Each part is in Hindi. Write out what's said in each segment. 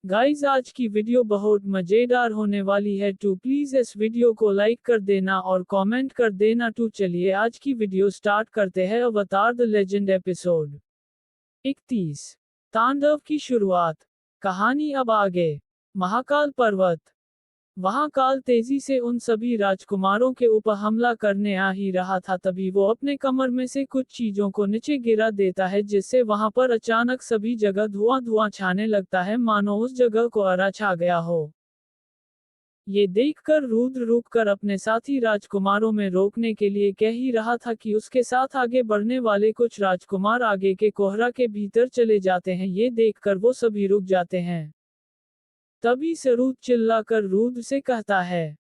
गाइस आज की वीडियो बहुत मजेदार होने वाली है। टू प्लीज इस वीडियो को लाइक कर देना और कमेंट कर देना। टू चलिए आज की वीडियो स्टार्ट करते हैं। अवतार द लेजेंड एपिसोड 31 तांडव की शुरुआत। कहानी अब आगे। महाकाल पर्वत। वहां काल तेजी से उन सभी राजकुमारों के ऊपर हमला करने आ ही रहा था, तभी वो अपने कमर में से कुछ चीजों को नीचे गिरा देता है, जिससे वहां पर अचानक सभी जगह धुआं धुआं छाने लगता है, मानो उस जगह को आरा छा गया हो। ये देखकर रुद्र रुक कर अपने साथी राजकुमारों में रोकने के लिए कह ही रहा था कि उसके साथ आगे बढ़ने वाले कुछ राजकुमार आगे के कोहरा के भीतर चले जाते हैं। ये देखकर वो सभी रुक जाते हैं। तभी सरुत चिल्लाकर रुद्र से कहता है,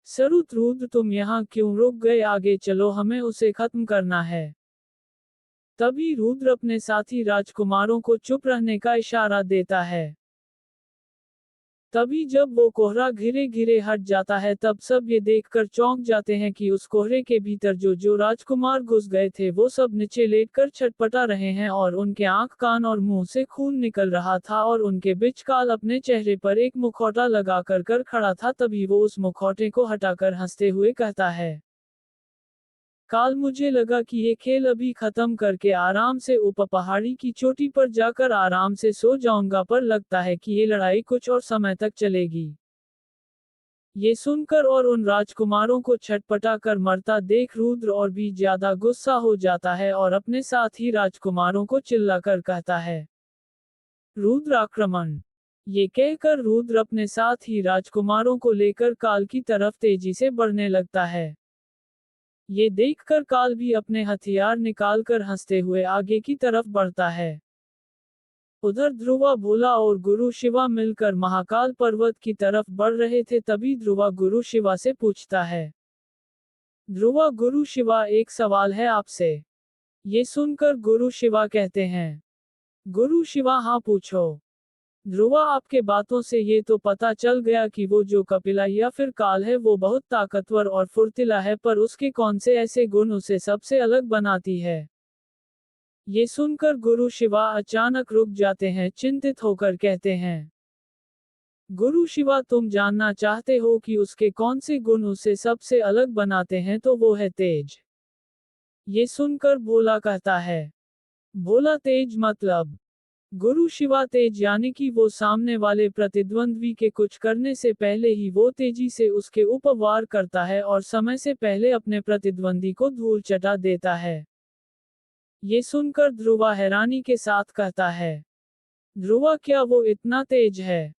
सरुत रुद्र तुम यहाँ क्यों रुक गए, आगे चलो, हमें उसे खत्म करना है। तभी रुद्र अपने साथी राजकुमारों को चुप रहने का इशारा देता है। तभी जब वो कोहरा घिरे घिरे हट जाता है, तब सब ये देखकर चौंक जाते हैं कि उस कोहरे के भीतर जो जो राजकुमार घुस गए थे वो सब नीचे लेटकर छटपटा रहे हैं और उनके आंख कान और मुंह से खून निकल रहा था और उनके बीच काल अपने चेहरे पर एक मुखौटा लगाकर कर खड़ा था। तभी वो उस मुखौटे को हटाकर हंसते हुए कहता है, काल मुझे लगा कि ये खेल अभी खत्म करके आराम से ऊपर पहाड़ी की चोटी पर जाकर आराम से सो जाऊंगा, पर लगता है कि ये लड़ाई कुछ और समय तक चलेगी। ये सुनकर और उन राजकुमारों को छटपटा कर मरता देख रुद्र और भी ज्यादा गुस्सा हो जाता है और अपने साथ ही राजकुमारों को चिल्लाकर कहता है, रुद्र आक्रमण। ये कहकर रुद्र अपने साथ ही राजकुमारों को लेकर काल की तरफ तेजी से बढ़ने लगता है। ये देखकर काल भी अपने हथियार निकालकर हंसते हुए आगे की तरफ बढ़ता है। उधर ध्रुवा भोला और गुरु शिवा मिलकर महाकाल पर्वत की तरफ बढ़ रहे थे। तभी ध्रुवा गुरु शिवा से पूछता है, ध्रुवा गुरु शिवा एक सवाल है आपसे। ये सुनकर गुरु शिवा कहते हैं, गुरु शिवा हाँ पूछो। ध्रुवा आपके बातों से ये तो पता चल गया कि वो जो कपिला या फिर काल है वो बहुत ताकतवर और फुर्तीला है, पर उसके कौन से ऐसे गुण उसे सबसे अलग बनाती है। ये सुनकर गुरु शिवा अचानक रुक जाते हैं, चिंतित होकर कहते हैं, गुरु शिवा तुम जानना चाहते हो कि उसके कौन से गुण उसे सबसे अलग बनाते हैं, तो वो है तेज। ये सुनकर भोला कहता है, भोला तेज मतलब? गुरु शिवा तेज यानी कि वो सामने वाले प्रतिद्वंद्वी के कुछ करने से पहले ही वो तेजी से उसके ऊपर वार करता है और समय से पहले अपने प्रतिद्वंदी को धूल चटा देता है। ये सुनकर ध्रुवा हैरानी के साथ कहता है, ध्रुवा क्या वो इतना तेज है?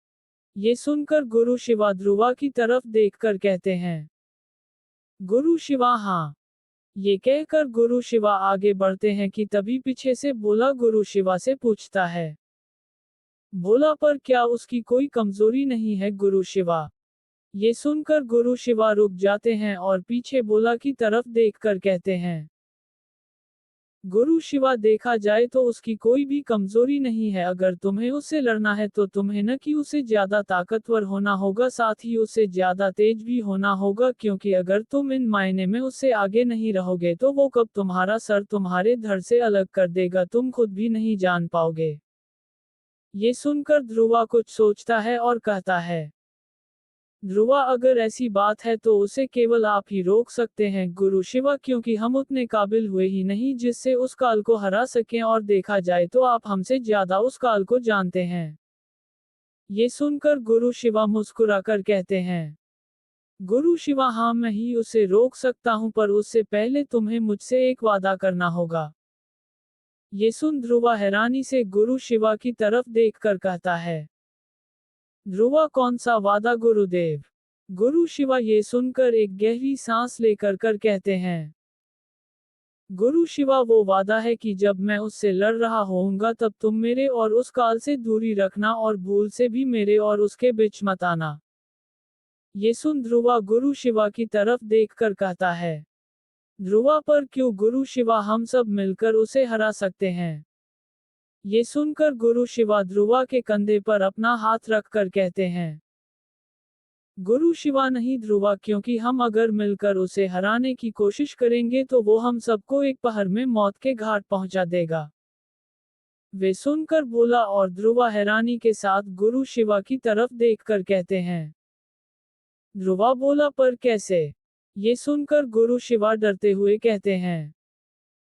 ये सुनकर गुरु शिवा ध्रुवा की तरफ देखकर कहते हैं, गुरु शिवा हाँ। ये कहकर गुरु शिवा आगे बढ़ते हैं कि तभी पीछे से भोला गुरु शिवा से पूछता है, भोला पर क्या उसकी कोई कमजोरी नहीं है गुरु शिवा? ये सुनकर गुरु शिवा रुक जाते हैं और पीछे भोला की तरफ देखकर कहते हैं, गुरु शिवा देखा जाए तो उसकी कोई भी कमजोरी नहीं है। अगर तुम्हें उससे लड़ना है तो तुम्हें न कि उसे ज्यादा ताकतवर होना होगा, साथ ही उसे ज्यादा तेज भी होना होगा, क्योंकि अगर तुम इन मायने में उससे आगे नहीं रहोगे तो वो कब तुम्हारा सर तुम्हारे धड़ से अलग कर देगा, तुम खुद भी नहीं जान पाओगे। ये सुनकर ध्रुवा कुछ सोचता है और कहता है, ध्रुवा अगर ऐसी बात है तो उसे केवल आप ही रोक सकते हैं गुरु शिवा, क्योंकि हम उतने काबिल हुए ही नहीं जिससे उस काल को हरा सकें, और देखा जाए तो आप हमसे ज्यादा उस काल को जानते हैं। ये सुनकर गुरु शिवा मुस्कुराकर कहते हैं, गुरु शिवा हाँ मैं ही उसे रोक सकता हूँ, पर उससे पहले तुम्हें मुझसे एक वादा करना होगा। ये सुन ध्रुवा हैरानी से गुरु शिवा की तरफ देखकर कहता है, ध्रुवा कौन सा वादा गुरुदेव? गुरु शिवा ये सुनकर एक गहरी सांस लेकर कर कहते हैं, गुरु शिवा वो वादा है कि जब मैं उससे लड़ रहा होऊंगा तब तुम मेरे और उस काल से दूरी रखना और भूल से भी मेरे और उसके बीच मत आना। ये सुन ध्रुवा गुरु शिवा की तरफ देखकर कहता है, ध्रुवा पर क्यों गुरु शिवा, हम सब मिलकर उसे हरा सकते हैं। ये सुनकर गुरु शिवा ध्रुवा के कंधे पर अपना हाथ रखकर कहते हैं, गुरु शिवा नहीं ध्रुवा, क्योंकि हम अगर मिलकर उसे हराने की कोशिश करेंगे तो वो हम सबको एक पहर में मौत के घाट पहुंचा देगा। वे सुनकर बोला और ध्रुवा हैरानी के साथ गुरु शिवा की तरफ देखकर कहते हैं। ध्रुवा बोला पर कैसे? ये सुनकर गुरु शिवा डरते हुए कहते हैं।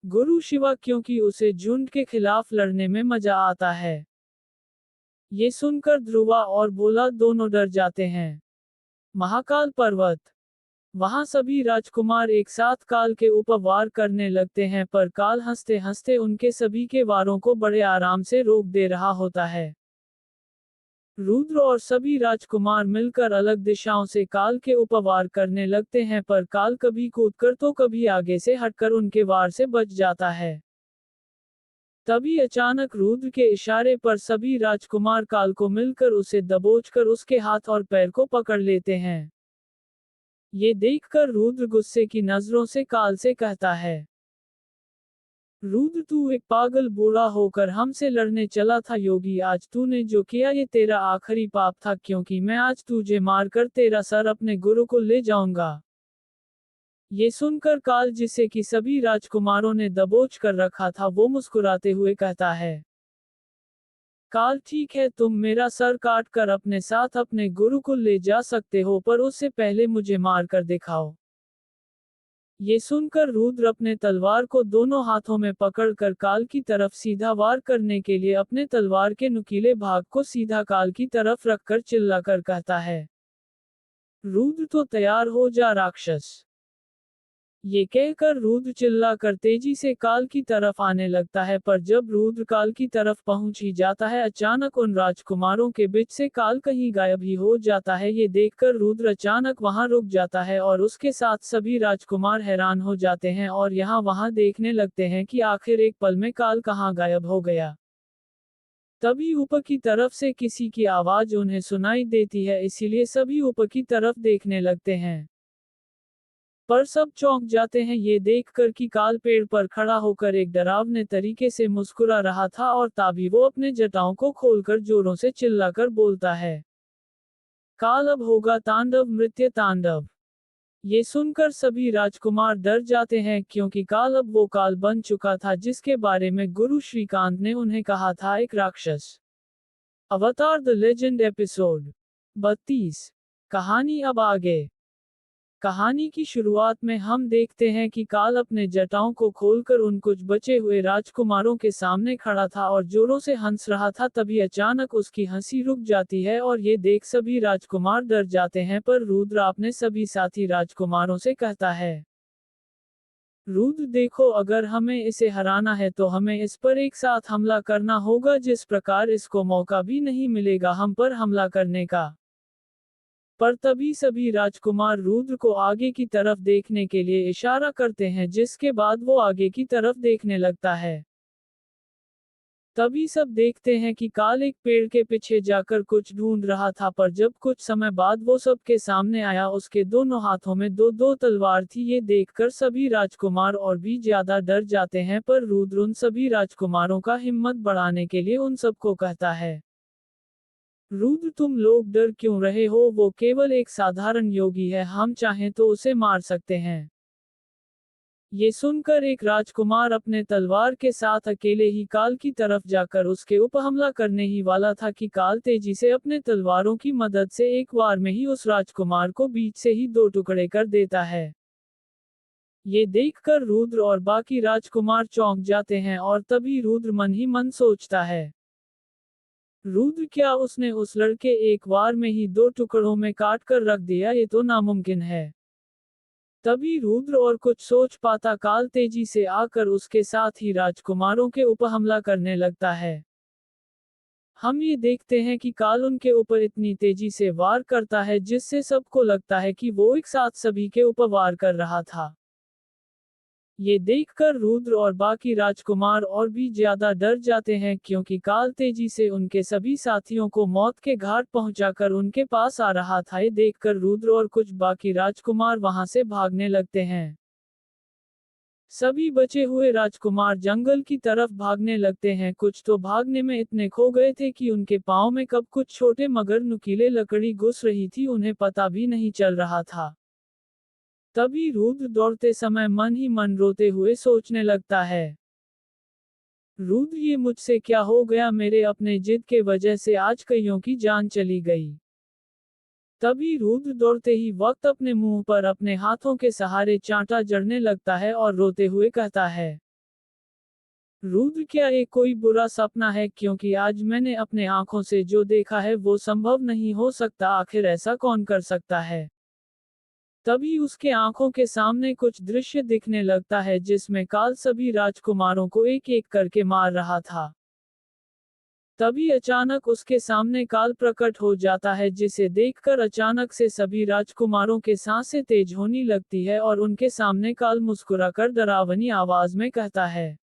गुरु शिवा क्योंकि उसे झुंड के खिलाफ लड़ने में मजा आता है। ये सुनकर ध्रुवा और बोला दोनों डर जाते हैं। महाकाल पर्वत। वहां सभी राजकुमार एक साथ काल के ऊपर वार करने लगते हैं पर काल हंसते हंसते उनके सभी के वारों को बड़े आराम से रोक दे रहा होता है। रुद्र और सभी राजकुमार मिलकर अलग दिशाओं से काल के ऊपर वार करने लगते हैं पर काल कभी कूदकर तो कभी आगे से हटकर उनके वार से बच जाता है। तभी अचानक रुद्र के इशारे पर सभी राजकुमार काल को मिलकर उसे दबोचकर उसके हाथ और पैर को पकड़ लेते हैं। ये देखकर रुद्र गुस्से की नजरों से काल से कहता है। रुद्र तू एक पागल बूढ़ा होकर हमसे लड़ने चला था योगी, आज तूने जो किया ये तेरा आखिरी पाप था क्योंकि मैं आज तुझे मारकर तेरा सर अपने गुरु को ले जाऊंगा। ये सुनकर काल जिसे कि सभी राजकुमारों ने दबोच कर रखा था वो मुस्कुराते हुए कहता है। काल ठीक है, तुम मेरा सर काट कर अपने साथ अपने गुरु को ले जा सकते हो पर उससे पहले मुझे मार कर दिखाओ। ये सुनकर रुद्र अपने तलवार को दोनों हाथों में पकड़कर काल की तरफ सीधा वार करने के लिए अपने तलवार के नुकीले भाग को सीधा काल की तरफ रखकर चिल्लाकर कहता है। रुद्र तो तैयार हो जा राक्षस। ये कहकर रुद्र चिल्लाकर तेजी से काल की तरफ आने लगता है पर जब रुद्र काल की तरफ पहुंच ही जाता है अचानक उन राजकुमारों के बीच से काल कहीं गायब ही हो जाता है। ये देखकर रुद्र अचानक वहां रुक जाता है और उसके साथ सभी राजकुमार हैरान हो जाते हैं और यहाँ वहां देखने लगते हैं कि आखिर एक पल में काल कहाँ गायब हो गया। तभी ऊपर की तरफ से किसी की आवाज उन्हें सुनाई देती है, इसीलिए सभी ऊपर की तरफ देखने लगते हैं। पर सब चौंक जाते हैं ये देखकर कि काल पेड़ पर खड़ा होकर एक डरावने तरीके से मुस्कुरा रहा था और तभी वो अपने जटाओं को खोलकर जोरों से चिल्लाकर बोलता है। काल अब होगा तांडव, मृत्य तांडव। ये सुनकर सभी राजकुमार डर जाते हैं क्योंकि काल अब वो काल बन चुका था जिसके बारे में गुरु श्रीकांत ने उन्हें कहा था, एक राक्षस। अवतार द लेजेंड एपिसोड 32। कहानी अब आगे। कहानी की शुरुआत में हम देखते हैं कि काल अपने जटाओं को खोलकर उन कुछ बचे हुए राजकुमारों के सामने खड़ा था और जोरों से हंस रहा था। तभी अचानक उसकी हंसी रुक जाती है और ये देख सभी राजकुमार डर जाते हैं पर रुद्र अपने सभी साथी राजकुमारों से कहता है। रुद्र देखो, अगर हमें इसे हराना है तो हमें इस पर एक साथ हमला करना होगा, जिस प्रकार इसको मौका भी नहीं मिलेगा हम पर हमला करने का। पर तभी सभी राजकुमार रुद्र को आगे की तरफ देखने के लिए इशारा करते हैं जिसके बाद वो आगे की तरफ देखने लगता है। तभी सब देखते हैं कि काल एक पेड़ के पीछे जाकर कुछ ढूंढ रहा था पर जब कुछ समय बाद वो सबके सामने आया उसके दोनों हाथों में दो दो तलवार थी। ये देखकर सभी राजकुमार और भी ज्यादा डर जाते हैं पर रुद्र उन सभी राजकुमारों का हिम्मत बढ़ाने के लिए उन सबको कहता है। रुद्र तुम लोग डर क्यों रहे हो, वो केवल एक साधारण योगी है, हम चाहें तो उसे मार सकते हैं। ये सुनकर एक राजकुमार अपने तलवार के साथ अकेले ही काल की तरफ जाकर उसके ऊपर हमला करने ही वाला था कि काल तेजी से अपने तलवारों की मदद से एक बार में ही उस राजकुमार को बीच से ही दो टुकड़े कर देता है। ये देखकर रुद्र और बाकी राजकुमार चौंक जाते हैं और तभी रुद्र मन ही मन सोचता है। रुद्र क्या उसने उस लड़के एक बार में ही दो टुकड़ों में काट कर रख दिया, ये तो नामुमकिन है। तभी रुद्र और कुछ सोच पाता काल तेजी से आकर उसके साथ ही राजकुमारों के ऊपर हमला करने लगता है। हम ये देखते हैं कि काल उनके ऊपर इतनी तेजी से वार करता है जिससे सबको लगता है कि वो एक साथ सभी के ऊपर वार कर रहा था। ये देखकर रुद्र और बाकी राजकुमार और भी ज्यादा डर जाते हैं क्योंकि काल तेजी से उनके सभी साथियों को मौत के घाट पहुंचाकर उनके पास आ रहा था। ये देखकर रुद्र और कुछ बाकी राजकुमार वहां से भागने लगते हैं। सभी बचे हुए राजकुमार जंगल की तरफ भागने लगते हैं। कुछ तो भागने में इतने खो गए थे कि उनके पांव में कब कुछ छोटे मगर नुकीले लकड़ी घुस रही थी उन्हें पता भी नहीं चल रहा था। तभी रुद्र दौड़ते समय मन ही मन रोते हुए सोचने लगता है। रुद्र, ये मुझसे क्या हो गया, मेरे अपने जिद के वजह से आज कईयों की जान चली गई। तभी रुद्र दौड़ते ही वक्त अपने मुंह पर अपने हाथों के सहारे चांटा जड़ने लगता है और रोते हुए कहता है, रुद्र, क्या ये कोई बुरा सपना है, क्योंकि आज मैंने अपने आंखों से जो देखा है वो संभव नहीं हो सकता, आखिर ऐसा कौन कर सकता है। तभी उसके आंखों के सामने कुछ दृश्य दिखने लगता है जिसमें काल सभी राजकुमारों को एक एक करके मार रहा था। तभी अचानक उसके सामने काल प्रकट हो जाता है, जिसे देखकर अचानक से सभी राजकुमारों के सांसें तेज होने लगती है और उनके सामने काल मुस्कुराकर डरावनी आवाज में कहता है,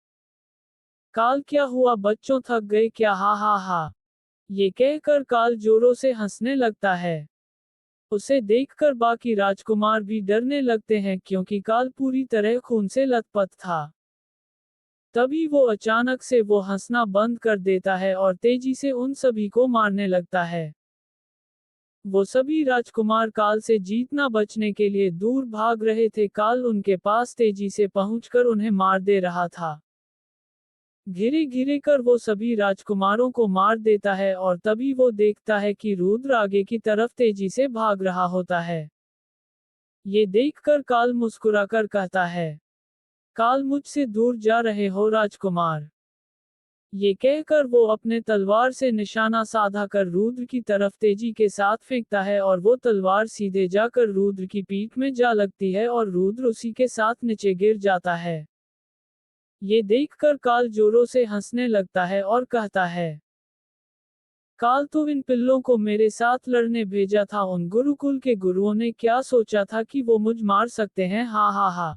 काल, क्या हुआ बच्चों, थक गए क्या, हा हा हा। ये कहकर काल जोरों से हंसने लगता है। उसे देखकर बाकी राजकुमार भी डरने लगते हैं, क्योंकि काल पूरी तरह खून से लथपथ था। तभी वो अचानक से वो हंसना बंद कर देता है और तेजी से उन सभी को मारने लगता है। वो सभी राजकुमार काल से जीतना बचने के लिए दूर भाग रहे थे, काल उनके पास तेजी से पहुंचकर उन्हें मार दे रहा था। घिरे घिरे कर वो सभी राजकुमारों को मार देता है और तभी वो देखता है कि रुद्र आगे की तरफ तेजी से भाग रहा होता है। ये देखकर काल मुस्कुराकर कहता है, काल, मुझसे दूर जा रहे हो राजकुमार। ये कहकर वो अपने तलवार से निशाना साधा कर रुद्र की तरफ तेजी के साथ फेंकता है और वो तलवार सीधे जाकर रुद्र की पीठ में जा लगती है और रुद्र उसी के साथ नीचे गिर जाता है। ये देखकर काल जोरों से हंसने लगता है और कहता है, काल, तो इन पिल्लों को मेरे साथ लड़ने भेजा था, उन गुरुकुल के गुरुओं ने क्या सोचा था कि वो मुझ मार सकते हैं, हा हा हा।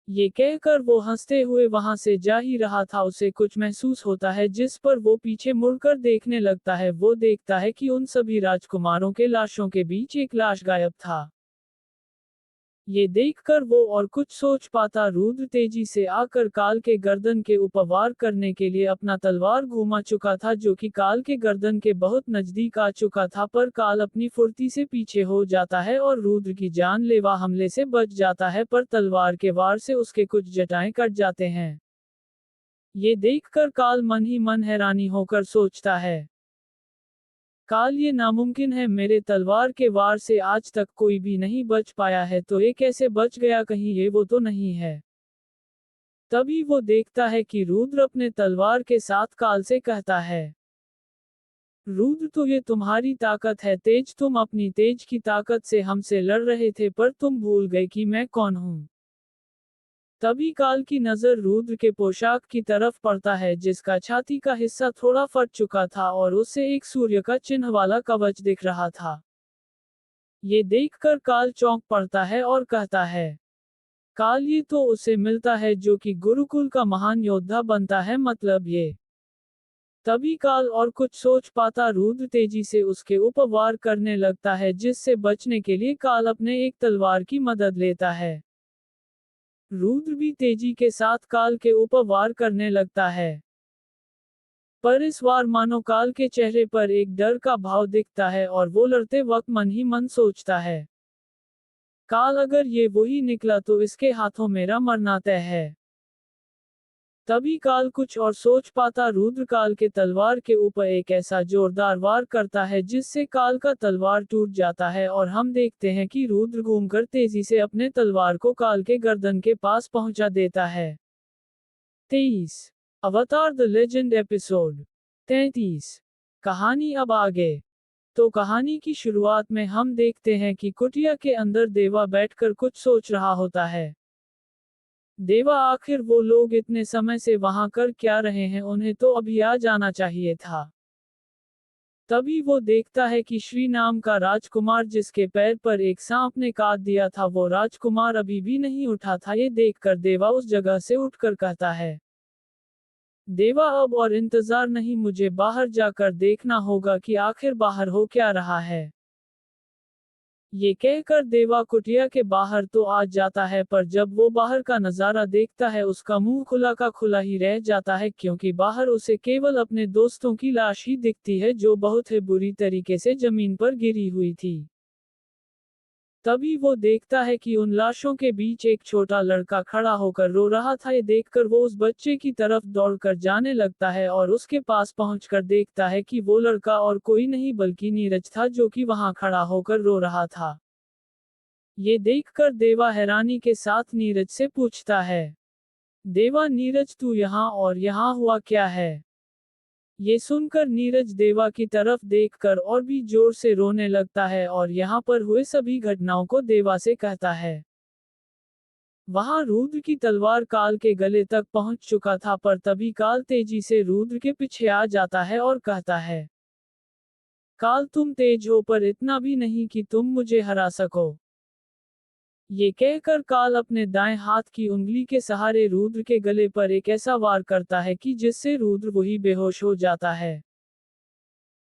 ये कहकर वो हंसते हुए वहां से जा ही रहा था, उसे कुछ महसूस होता है जिस पर वो पीछे मुड़कर देखने लगता है। वो देखता है कि उन सभी राजकुमारों के लाशों के बीच एक लाश गायब था। ये देखकर वो और कुछ सोच पाता, रुद्र तेजी से आकर काल के गर्दन के ऊपर वार करने के लिए अपना तलवार घुमा चुका था, जो कि काल के गर्दन के बहुत नजदीक आ चुका था, पर काल अपनी फुर्ती से पीछे हो जाता है और रुद्र की जानलेवा हमले से बच जाता है, पर तलवार के वार से उसके कुछ जटाएं कट जाते हैं। ये देखकर काल मन ही मन हैरानी होकर सोचता है, काल, ये नामुमकिन है, मेरे तलवार के वार से आज तक कोई भी नहीं बच पाया है, तो ये कैसे बच गया, कहीं ये वो तो नहीं है। तभी वो देखता है कि रुद्र अपने तलवार के साथ काल से कहता है, रुद्र, तो ये तुम्हारी ताकत है तेज, तुम अपनी तेज की ताकत से हमसे लड़ रहे थे, पर तुम भूल गए कि मैं कौन हूं। तभी काल की नजर रुद्र के पोशाक की तरफ पड़ता है, जिसका छाती का हिस्सा थोड़ा फट चुका था और उसे एक सूर्य का चिन्ह वाला कवच दिख रहा था। ये देखकर काल चौंक पड़ता है और कहता है, काल, ये तो उसे मिलता है जो कि गुरुकुल का महान योद्धा बनता है, मतलब ये। तभी काल और कुछ सोच पाता, रुद्र तेजी से उसके ऊपर वार करने लगता है, जिससे बचने के लिए काल अपने एक तलवार की मदद लेता है। रुद्र भी तेजी के साथ काल के ऊपर वार करने लगता है, पर इस बार मानो काल के चेहरे पर एक डर का भाव दिखता है और वो लड़ते वक्त मन ही मन सोचता है, काल, अगर ये वही निकला तो इसके हाथों मेरा मरना तय है। तभी काल कुछ और सोच पाता, रुद्र काल के तलवार के ऊपर एक ऐसा जोरदार वार करता है जिससे काल का तलवार टूट जाता है और हम देखते हैं कि रुद्र घूमकर तेजी से अपने तलवार को काल के गर्दन के पास पहुंचा देता है। 23 अवतार द लेजेंड एपिसोड 33। कहानी अब आगे। तो कहानी की शुरुआत में हम देखते हैं कि कुटिया के अंदर देवा बैठकर कुछ सोच रहा होता है। देवा, आखिर वो लोग इतने समय से वहां कर क्या रहे हैं, उन्हें तो अभी आ जाना चाहिए था। तभी वो देखता है कि श्री नाम का राजकुमार, जिसके पैर पर एक सांप ने काट दिया था, वो राजकुमार अभी भी नहीं उठा था। ये देखकर देवा उस जगह से उठकर कहता है, देवा, अब और इंतजार नहीं, मुझे बाहर जाकर देखना होगा कि आखिर बाहर हो क्या रहा है। ये कहकर देवा कुटिया के बाहर तो आ जाता है, पर जब वो बाहर का नजारा देखता है उसका मुंह खुला का खुला ही रह जाता है, क्योंकि बाहर उसे केवल अपने दोस्तों की लाश ही दिखती है, जो बहुत ही बुरी तरीके से जमीन पर गिरी हुई थी। तभी वो देखता है कि उन लाशों के बीच एक छोटा लड़का खड़ा होकर रो रहा था। ये देखकर वो उस बच्चे की तरफ दौड़कर जाने लगता है और उसके पास पहुंचकर देखता है कि वो लड़का और कोई नहीं बल्कि नीरज था, जो कि वहां खड़ा होकर रो रहा था। ये देखकर देवा हैरानी के साथ नीरज से पूछता है, देवा नीरज, तू यहाँ और यहाँ हुआ क्या है? ये सुनकर नीरज देवा की तरफ देखकर और भी जोर से रोने लगता है और यहाँ पर हुए सभी घटनाओं को देवा से कहता है। वहां रुद्र की तलवार काल के गले तक पहुंच चुका था, पर तभी काल तेजी से रुद्र के पीछे आ जाता है और कहता है, काल तुम तेज हो पर इतना भी नहीं कि तुम मुझे हरा सको। ये कहकर काल अपने दाएं हाथ की उंगली के सहारे रुद्र के गले पर एक ऐसा वार करता है कि जिससे रुद्र वही बेहोश हो जाता है।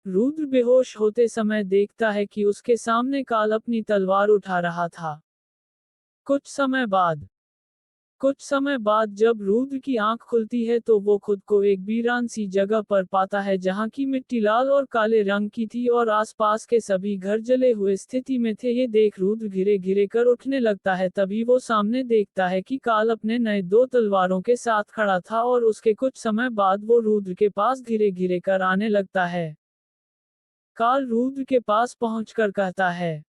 रुद्र बेहोश होते समय देखता है कि उसके सामने काल अपनी तलवार उठा रहा था। कुछ समय बाद जब रुद्र की आंख खुलती है तो वो खुद को एक वीरान सी जगह पर पाता है, जहाँ की मिट्टी लाल और काले रंग की थी और आसपास के सभी घर जले हुए स्थिति में थे। ये देख रुद्र घिरे घिरे कर उठने लगता है। तभी वो सामने देखता है कि काल अपने नए दो तलवारों के साथ खड़ा था और उसके कुछ समय बाद वो रुद्र के पास घिरे घिरे कर आने लगता है। काल रुद्र के पास पहुंचकर कहता है,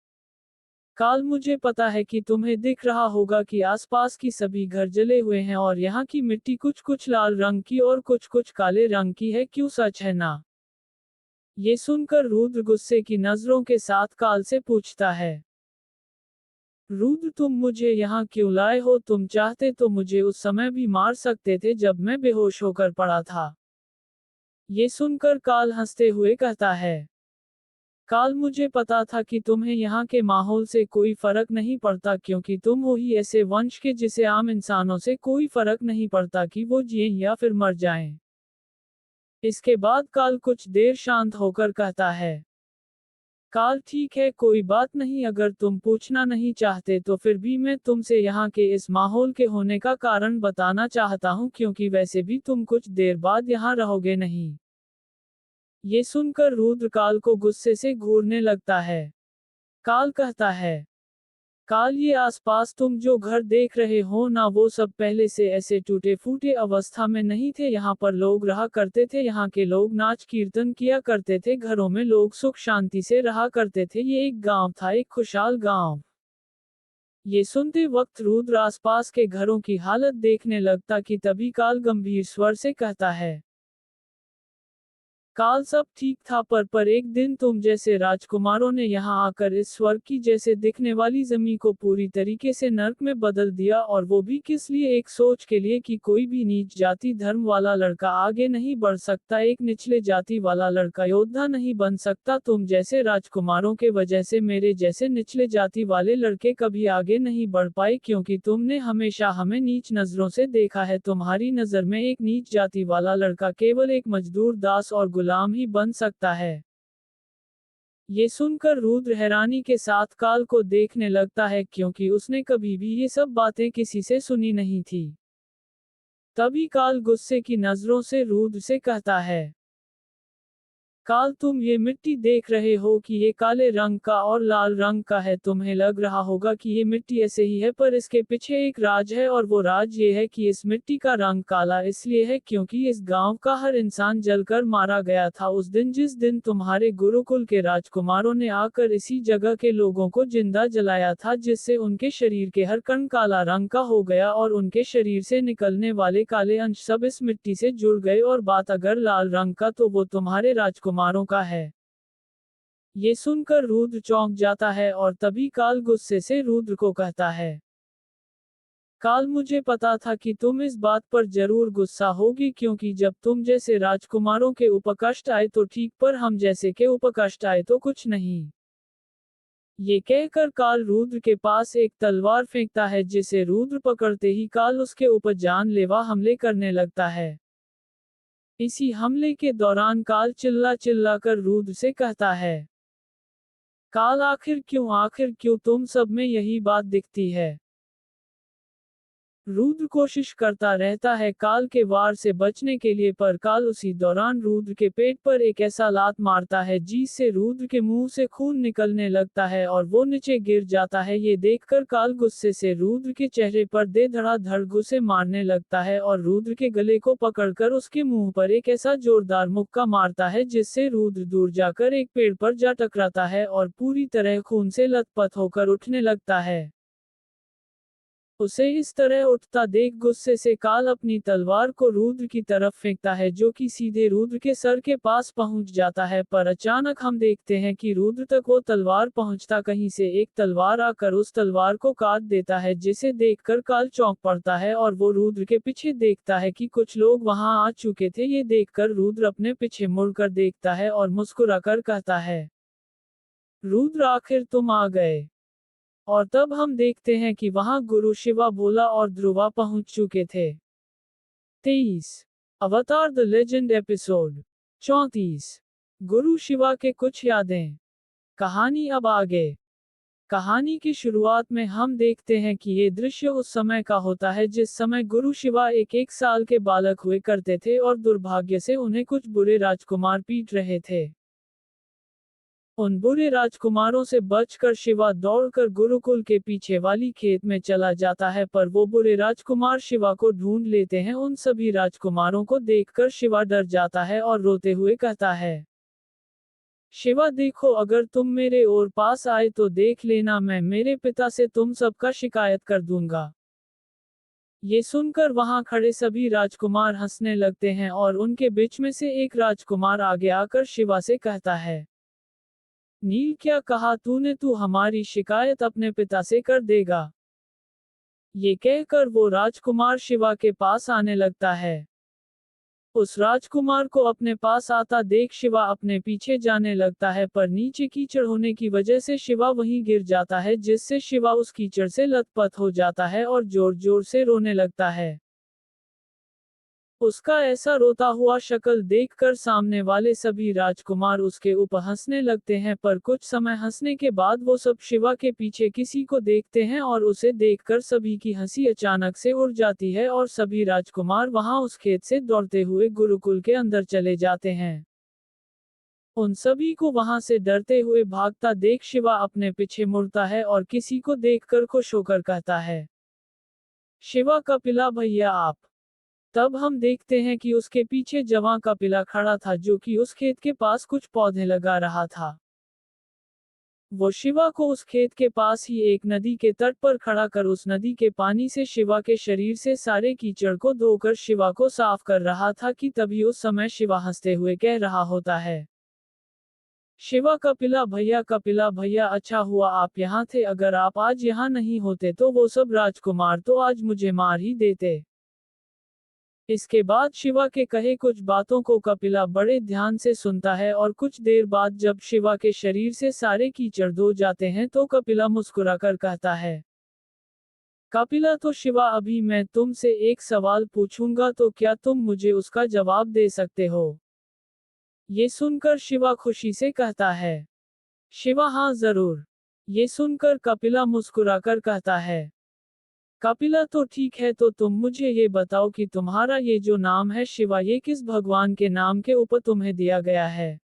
काल मुझे पता है कि तुम्हें दिख रहा होगा कि आसपास की सभी घर जले हुए हैं और यहाँ की मिट्टी कुछ कुछ लाल रंग की और कुछ कुछ काले रंग की है, क्यों सच है ना? ये सुनकर रुद्र गुस्से की नजरों के साथ काल से पूछता है, रुद्र तुम मुझे यहाँ क्यों लाए हो? तुम चाहते तो मुझे उस समय भी मार सकते थे जब मैं बेहोश होकर पड़ा था। ये सुनकर काल हंसते हुए कहता है, काल मुझे पता था कि तुम्हें यहाँ के माहौल से कोई फर्क नहीं पड़ता, क्योंकि तुम हो ही ऐसे वंश के जिसे आम इंसानों से कोई फर्क नहीं पड़ता कि वो जिए या फिर मर जाएं। इसके बाद काल कुछ देर शांत होकर कहता है, काल ठीक है, कोई बात नहीं, अगर तुम पूछना नहीं चाहते तो फिर भी मैं तुमसे यहाँ के इस माहौल के होने का कारण बताना चाहता हूँ, क्योंकि वैसे भी तुम कुछ देर बाद यहाँ रहोगे नहीं। ये सुनकर रुद्र काल को गुस्से से घूरने लगता है। काल कहता है, काल ये आसपास तुम जो घर देख रहे हो ना, वो सब पहले से ऐसे टूटे फूटे अवस्था में नहीं थे। यहाँ पर लोग रहा करते थे, यहाँ के लोग नाच कीर्तन किया करते थे, घरों में लोग सुख शांति से रहा करते थे। ये एक गांव था, एक खुशहाल गांव। ये सुनते वक्त रुद्र आसपास के घरों की हालत देखने लगता कि तभी काल गंभीर स्वर से कहता है, काल सब ठीक था, पर एक दिन तुम जैसे राजकुमारों ने यहाँ आकर इस स्वर्ग की जैसे दिखने वाली जमीन को पूरी तरीके से नर्क में बदल दिया, और वो भी किस लिए? एक सोच के लिए कि कोई भी नीच जाति धर्म वाला लड़का आगे नहीं बढ़ सकता, एक निचले जाति वाला लड़का योद्धा नहीं बन सकता। तुम जैसे राजकुमारों के वजह से मेरे जैसे निचले जाति वाले लड़के कभी आगे नहीं बढ़ पाए, क्योंकि तुमने हमेशा हमें नीच नजरों से देखा है। तुम्हारी नजर में एक नीच जाति वाला लड़का केवल एक मजदूर, दास और गुलाम ही बन सकता है। ये सुनकर रुद्र हैरानी के साथ काल को देखने लगता है, क्योंकि उसने कभी भी ये सब बातें किसी से सुनी नहीं थी। तभी काल गुस्से की नजरों से रुद्र से कहता है, काल तुम ये मिट्टी देख रहे हो कि ये काले रंग का और लाल रंग का है। तुम्हें लग रहा होगा कि ये मिट्टी ऐसे ही है, पर इसके पीछे एक राज है, और वो राज ये है कि इस मिट्टी का रंग काला इसलिए है क्योंकि इस गांव का हर इंसान जलकर मारा गया था उस दिन, जिस दिन तुम्हारे गुरुकुल के राजकुमारों ने आकर इसी जगह के लोगों को जिंदा जलाया था, जिससे उनके शरीर के हर कण काला रंग का हो गया और उनके शरीर से निकलने वाले काले अंश सब इस मिट्टी से जुड़ गए। और बात अगर लाल रंग का, तो वो तुम्हारे राजकुमारों का है। ये सुनकर रुद्र चौंक जाता है और तभी काल गुस्से से रुद्र को कहता है, काल मुझे पता था कि तुम इस बात पर जरूर गुस्सा होगी, क्योंकि जब तुम जैसे राजकुमारों के उपकष्ट आए तो ठीक, पर हम जैसे के उपकष्ट आए तो कुछ नहीं। ये कहकर काल रुद्र के पास एक तलवार फेंकता है, जिसे रुद्र पकड़ते ही काल उसके ऊपर जानलेवा हमले करने लगता है। इसी हमले के दौरान काल चिल्ला चिल्ला कर रुद्र से कहता है, काल आखिर क्यों तुम सब में यही बात दिखती है? रुद्र कोशिश करता रहता है काल के वार से बचने के लिए, पर काल उसी दौरान रुद्र के पेट पर एक ऐसा लात मारता है जिससे रुद्र के मुंह से खून निकलने लगता है और वो नीचे गिर जाता है। ये देखकर काल गुस्से से रुद्र के चेहरे पर दे धड़ाधड़ घुसे मारने लगता है और रुद्र के गले को पकड़कर उसके मुंह पर एक ऐसा जोरदार मुक्का मारता है जिससे रुद्र दूर जाकर एक पेड़ पर जा टकराता है और पूरी तरह खून से लथपथ होकर उठने लगता है। उसे इस तरह उठता देख गुस्से से काल अपनी तलवार को रुद्र की तरफ फेंकता है, जो कि सीधे रुद्र के सर के पास पहुंच जाता है। पर अचानक हम देखते हैं कि रुद्र तक वो तलवार पहुंचता कहीं से एक तलवार आकर उस तलवार को काट देता है, जिसे देखकर काल चौंक पड़ता है और वो रुद्र के पीछे देखता है कि कुछ लोग वहां आ चुके थे। ये देखकर रुद्र अपने पीछे मुड़कर देखता है और मुस्कुराकर कहता है, रुद्र आखिर तुम आ गए। और तब हम देखते हैं कि वहां गुरु शिवा, भोला और ध्रुवा पहुंच चुके थे। 23 अवतार द लेजेंड एपिसोड 34 गुरु शिवा के कुछ यादें। कहानी अब आगे। कहानी की शुरुआत में हम देखते हैं कि ये दृश्य उस समय का होता है जिस समय गुरु शिवा एक साल के बालक हुए करते थे और दुर्भाग्य से उन्हें कुछ बुरे राजकुमार पीट रहे थे। उन बुरे राजकुमारों से बचकर शिवा दौड़कर गुरुकुल के पीछे वाली खेत में चला जाता है, पर वो बुरे राजकुमार शिवा को ढूंढ लेते हैं। उन सभी राजकुमारों को देखकर शिवा डर जाता है और रोते हुए कहता है, शिवा देखो, अगर तुम मेरे और पास आए तो देख लेना, मैं मेरे पिता से तुम सबका शिकायत कर दूंगा। ये सुनकर वहां खड़े सभी राजकुमार हंसने लगते हैं और उनके बीच में से एक राजकुमार आगे आकर शिवा से कहता है, नील, क्या कहा तूने, तू हमारी शिकायत अपने पिता से कर देगा। ये कहकर वो राजकुमार शिवा के पास आने लगता है। उस राजकुमार को अपने पास आता देख शिवा अपने पीछे जाने लगता है, पर नीचे कीचड़ होने की वजह से शिवा वहीं गिर जाता है, जिससे शिवा उस कीचड़ से लथपथ हो जाता है और जोर जोर से रोने लगता है। उसका ऐसा रोता हुआ शक्ल देखकर सामने वाले सभी राजकुमार उसके ऊपर हंसने लगते हैं, पर कुछ समय हंसने के बाद वो सब शिवा के पीछे किसी को देखते हैं और उसे देखकर सभी की हंसी अचानक से उड़ जाती है और सभी राजकुमार वहां उस खेत से दौड़ते हुए गुरुकुल के अंदर चले जाते हैं। उन सभी को वहां से डरते हुए भागता देख शिवा अपने पीछे मुड़ता है और किसी को देखकर खुश होकर कहता है, शिवा कपिला भैया आप। तब हम देखते हैं कि उसके पीछे जवां कपिला खड़ा था, जो कि उस खेत के पास कुछ पौधे लगा रहा था। वो शिवा को उस खेत के पास ही एक नदी के तट पर खड़ा कर उस नदी के पानी से शिवा के शरीर से सारे कीचड़ को धोकर शिवा को साफ कर रहा था कि तभी उस समय शिवा हंसते हुए कह रहा होता है, शिवा कपिला भैया, अच्छा हुआ आप यहाँ थे, अगर आप आज यहाँ नहीं होते तो वो सब राजकुमार तो आज मुझे मार ही देते। इसके बाद शिवा के कहे कुछ बातों को कपिला बड़े ध्यान से सुनता है और कुछ देर बाद जब शिवा के शरीर से सारे कीचड़ धो जाते हैं तो कपिला मुस्कुराकर कहता है, कपिला तो शिवा, अभी मैं तुमसे एक सवाल पूछूंगा तो क्या तुम मुझे उसका जवाब दे सकते हो। ये सुनकर शिवा खुशी से कहता है, शिवा हाँ जरूर। ये सुनकर कपिला मुस्कुराकर कहता है, कपिला तो ठीक है, तो तुम मुझे ये बताओ कि तुम्हारा ये जो नाम है शिवा, ये किस भगवान के नाम के ऊपर तुम्हें दिया गया है।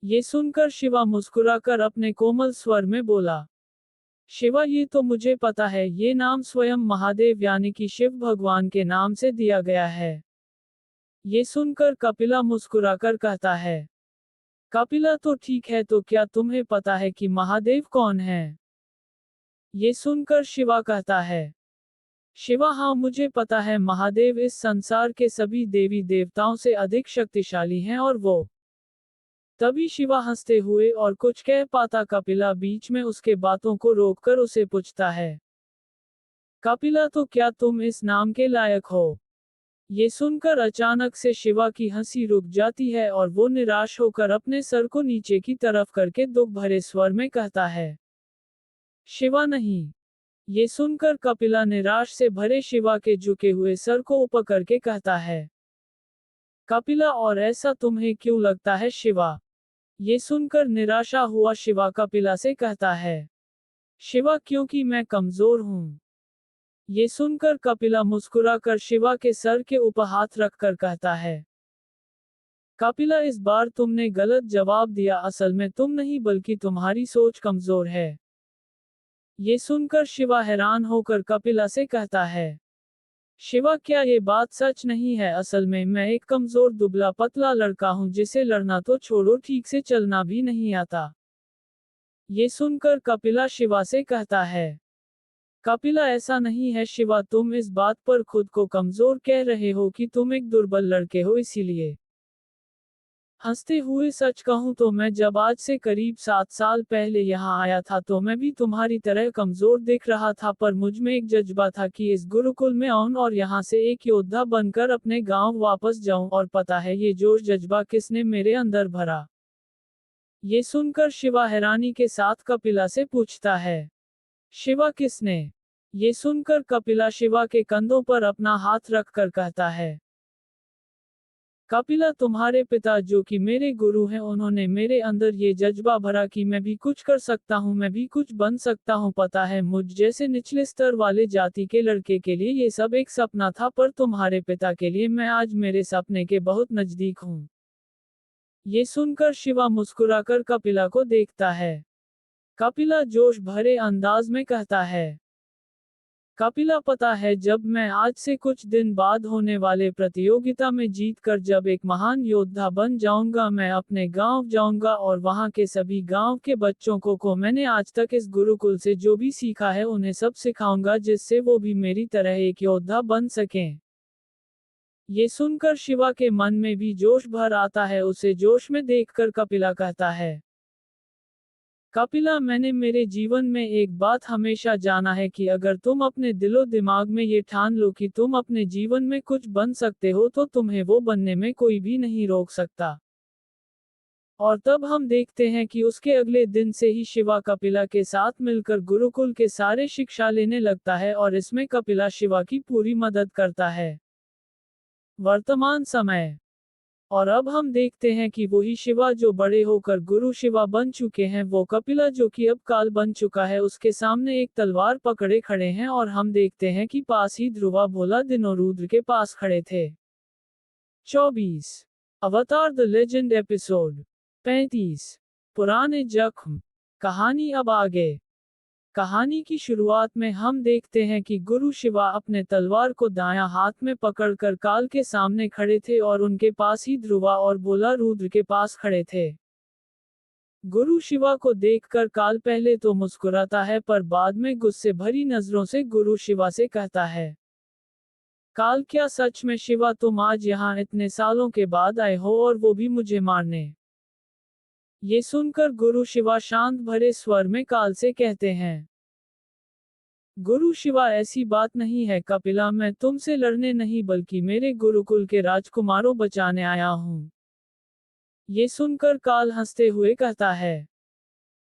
ये सुनकर शिवा मुस्कुराकर अपने कोमल स्वर में बोला, शिवा ये तो मुझे पता है, ये नाम स्वयं महादेव यानी कि शिव भगवान के नाम से दिया गया है। ये सुनकर कपिला मुस्कुराकर कहता है, कपिला तो ठीक है, तो क्या तुम्हें पता है कि महादेव कौन है। ये सुनकर शिवा कहता है, शिवा हाँ मुझे पता है, महादेव इस संसार के सभी देवी देवताओं से अधिक शक्तिशाली हैं और वो। तभी शिवा हंसते हुए और कुछ कह पाता कपिला बीच में उसके बातों को रोककर उसे पूछता है, कपिला तो क्या तुम इस नाम के लायक हो। ये सुनकर अचानक से शिवा की हंसी रुक जाती है और वो निराश होकर अपने सर को नीचे की तरफ करके दुख भरे स्वर में कहता है, शिवा नहीं। ये सुनकर कपिला निराश से भरे शिवा के झुके हुए सर को ऊपर करके कहता है, कपिला और ऐसा तुम्हें क्यों लगता है शिवा। ये सुनकर निराशा हुआ शिवा कपिला से कहता है, शिवा क्योंकि मैं कमजोर हूं। ये सुनकर कपिला मुस्कुराकर शिवा के सर के ऊपर हाथ रखकर कहता है, कपिला इस बार तुमने गलत जवाब दिया, असल में तुम नहीं बल्कि तुम्हारी सोच कमजोर है। ये सुनकर शिवा हैरान होकर कपिला से कहता है, शिवा क्या ये बात सच नहीं है? असल में मैं एक कमजोर दुबला पतला लड़का हूँ जिसे लड़ना तो छोड़ो ठीक से चलना भी नहीं आता। ये सुनकर कपिला शिवा से कहता है, कपिला ऐसा नहीं है शिवा, तुम इस बात पर खुद को कमजोर कह रहे हो कि तुम एक दुर्बल लड़के हो इसीलिए। हंसते हुए सच कहूं तो मैं जब आज से करीब 7 साल पहले यहाँ आया था तो मैं भी तुम्हारी तरह कमजोर दिख रहा था, पर मुझ में एक जज्बा था कि इस गुरुकुल में आऊं और यहाँ से एक योद्धा बनकर अपने गांव वापस जाऊं, और पता है ये जोश जज्बा किसने मेरे अंदर भरा? ये सुनकर शिवा हैरानी के साथ कपिला से पूछता है, शिवा किसने? ये सुनकर कपिला शिवा के कंधों पर अपना हाथ रखकर कहता है, कपिला तुम्हारे पिता जो कि मेरे गुरु हैं, उन्होंने मेरे अंदर ये जज्बा भरा कि मैं भी कुछ कर सकता हूँ, मैं भी कुछ बन सकता हूँ। पता है मुझ जैसे निचले स्तर वाले जाति के लड़के के लिए ये सब एक सपना था, पर तुम्हारे पिता के लिए मैं आज मेरे सपने के बहुत नजदीक हूँ। ये सुनकर शिवा मुस्कुराकर कपिला को देखता है। कपिला जोश भरे अंदाज में कहता है, कपिला पता है जब मैं आज से कुछ दिन बाद होने वाले प्रतियोगिता में जीत कर जब एक महान योद्धा बन जाऊंगा, मैं अपने गांव जाऊंगा और वहां के सभी गांव के बच्चों को मैंने आज तक इस गुरुकुल से जो भी सीखा है उन्हें सब सिखाऊंगा, जिससे वो भी मेरी तरह एक योद्धा बन सकें। ये सुनकर शिवा के मन में भी जोश भर आता है। उसे जोश में देखकर कपिला कहता है, कपिला मैंने मेरे जीवन में एक बात हमेशा जाना है कि अगर तुम अपने दिलो दिमाग में ये ठान लो कि तुम अपने जीवन में कुछ बन सकते हो तो तुम्हें वो बनने में कोई भी नहीं रोक सकता। और तब हम देखते हैं कि उसके अगले दिन से ही शिवा कपिला के साथ मिलकर गुरुकुल के सारे शिक्षा लेने लगता है और इसमें कपिला शिवा की पूरी मदद करता है। वर्तमान समय। और अब हम देखते हैं कि वही शिवा जो बड़े होकर गुरु शिवा बन चुके हैं, वो कपिला जो कि अब काल बन चुका है, उसके सामने एक तलवार पकड़े खड़े हैं और हम देखते हैं कि पास ही ध्रुवा भोला दिनो रुद्र के पास खड़े थे। 24 अवतार द लेजेंड एपिसोड 35 पुराने जख्म। कहानी अब आगे। कहानी की शुरुआत में हम देखते हैं कि गुरु शिवा अपने तलवार को दायां हाथ में पकड़कर काल के सामने खड़े थे और उनके पास ही ध्रुवा और भोला रुद्र के पास खड़े थे। गुरु शिवा को देखकर काल पहले तो मुस्कुराता है, पर बाद में गुस्से भरी नजरों से गुरु शिवा से कहता है, काल क्या सच में शिवा तुम आज यहाँ इतने सालों के बाद आए हो और वो भी मुझे मारने? ये सुनकर गुरु शिवा शांत भरे स्वर में काल से कहते हैं, गुरु शिवा ऐसी बात नहीं है कपिला, मैं तुमसे लड़ने नहीं बल्कि मेरे गुरुकुल के राजकुमारों बचाने आया हूँ। ये सुनकर काल हंसते हुए कहता है,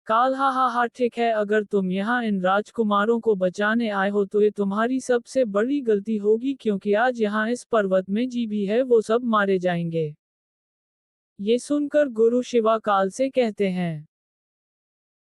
काल हा हा हा ठीक है, अगर तुम यहाँ इन राजकुमारों को बचाने आए हो तो ये तुम्हारी सबसे बड़ी गलती होगी, क्योंकि आज यहाँ इस पर्वत में जी भी है वो सब मारे जाएंगे। ये सुनकर गुरु शिवा काल से कहते हैं,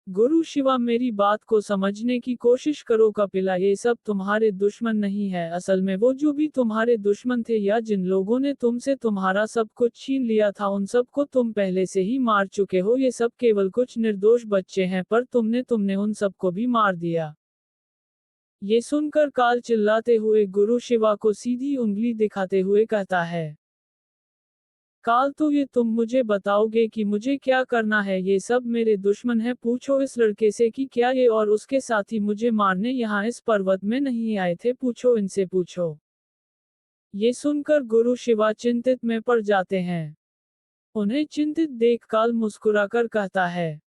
गुरु शिवा मेरी बात को समझने की कोशिश करो कपिला, ये सब तुम्हारे दुश्मन नहीं है। असल में वो जो भी तुम्हारे दुश्मन थे या जिन लोगों ने तुमसे तुम्हारा सब कुछ छीन लिया था उन सबको तुम पहले से ही मार चुके हो। ये सब केवल कुछ निर्दोष बच्चे हैं, पर तुमने उन सबको भी मार दिया। ये सुनकर काल चिल्लाते हुए गुरु शिवा को सीधी उंगली दिखाते हुए कहता है, काल तो ये तुम मुझे बताओगे कि मुझे क्या करना है? ये सब मेरे दुश्मन है, पूछो इस लड़के से कि क्या ये और उसके साथी मुझे मारने यहाँ इस पर्वत में नहीं आए थे, पूछो इनसे पूछो। ये सुनकर गुरु शिवा चिंतित में पड़ जाते हैं। उन्हें चिंतित देख काल मुस्कुराकर कहता है,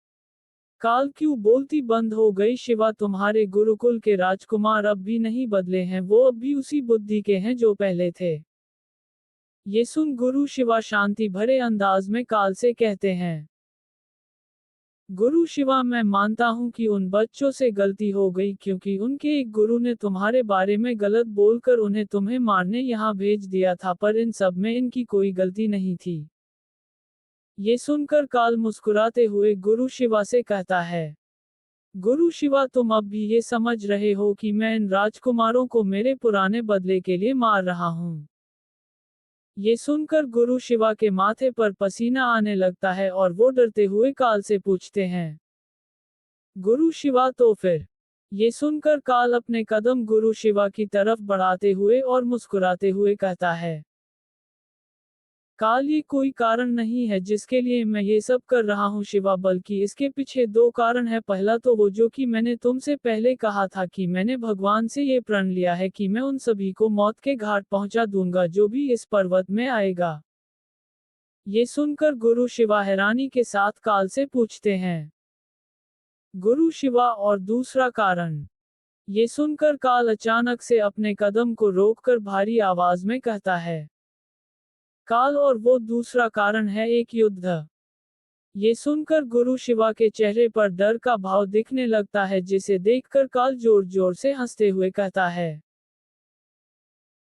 काल क्यों बोलती बंद हो गई शिवा? तुम्हारे गुरुकुल के राजकुमार अब भी नहीं बदले हैं, वो अब भी उसी बुद्धि के हैं जो पहले थे। ये सुन गुरु शिवा शांति भरे अंदाज में काल से कहते हैं, गुरु शिवा मैं मानता हूं कि उन बच्चों से गलती हो गई, क्योंकि उनके एक गुरु ने तुम्हारे बारे में गलत बोलकर उन्हें तुम्हें मारने यहाँ भेज दिया था, पर इन सब में इनकी कोई गलती नहीं थी। ये सुनकर काल मुस्कुराते हुए गुरु शिवा से कहता है, गुरु शिवा, तुम अब भी ये समझ रहे हो कि मैं इन राजकुमारों को मेरे पुराने बदले के लिए मार रहा हूँ। ये सुनकर गुरु शिवा के माथे पर पसीना आने लगता है और वो डरते हुए काल से पूछते हैं। गुरु शिवा, तो फिर? ये सुनकर काल अपने कदम गुरु शिवा की तरफ बढ़ाते हुए और मुस्कुराते हुए कहता है। काल, ये कोई कारण नहीं है जिसके लिए मैं ये सब कर रहा हूँ शिवा, बल्कि इसके पीछे दो कारण है। पहला तो वो जो कि मैंने तुमसे पहले कहा था कि मैंने भगवान से ये प्रण लिया है कि मैं उन सभी को मौत के घाट पहुंचा दूंगा जो भी इस पर्वत में आएगा। ये सुनकर गुरु शिवा हैरानी के साथ काल से पूछते हैं। गुरु शिवा, और दूसरा कारण? ये सुनकर काल अचानक से अपने कदम को रोककर भारी आवाज में कहता है। काल, और वो दूसरा कारण है एक युद्ध। ये सुनकर गुरु शिवा के चेहरे पर डर का भाव दिखने लगता है, जिसे देखकर काल जोर जोर से हंसते हुए कहता है।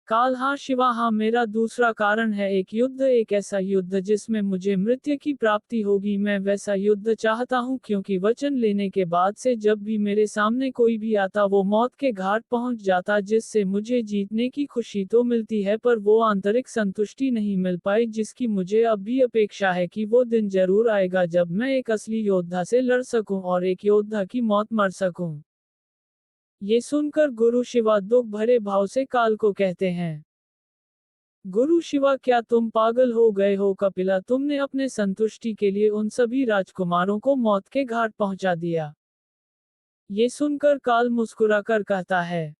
काल, हाँ शिवा, हाँ, मेरा दूसरा कारण है एक युद्ध, एक ऐसा युद्ध जिसमें मुझे मृत्यु की प्राप्ति होगी। मैं वैसा युद्ध चाहता हूँ क्योंकि वचन लेने के बाद से जब भी मेरे सामने कोई भी आता वो मौत के घाट पहुंच जाता, जिससे मुझे जीतने की खुशी तो मिलती है पर वो आंतरिक संतुष्टि नहीं मिल पाई, जिसकी मुझे अब भी अपेक्षा है कि वो दिन जरूर आएगा जब मैं एक असली योद्धा से लड़ सकूं और एक योद्धा की मौत मर सकूं। ये सुनकर गुरु शिवा दुख भरे भाव से काल को कहते हैं। गुरु शिवा, क्या तुम पागल हो गए हो कपिला? तुमने अपने संतुष्टि के लिए उन सभी राजकुमारों को मौत के घाट पहुंचा दिया। ये सुनकर काल मुस्कुराकर कहता है।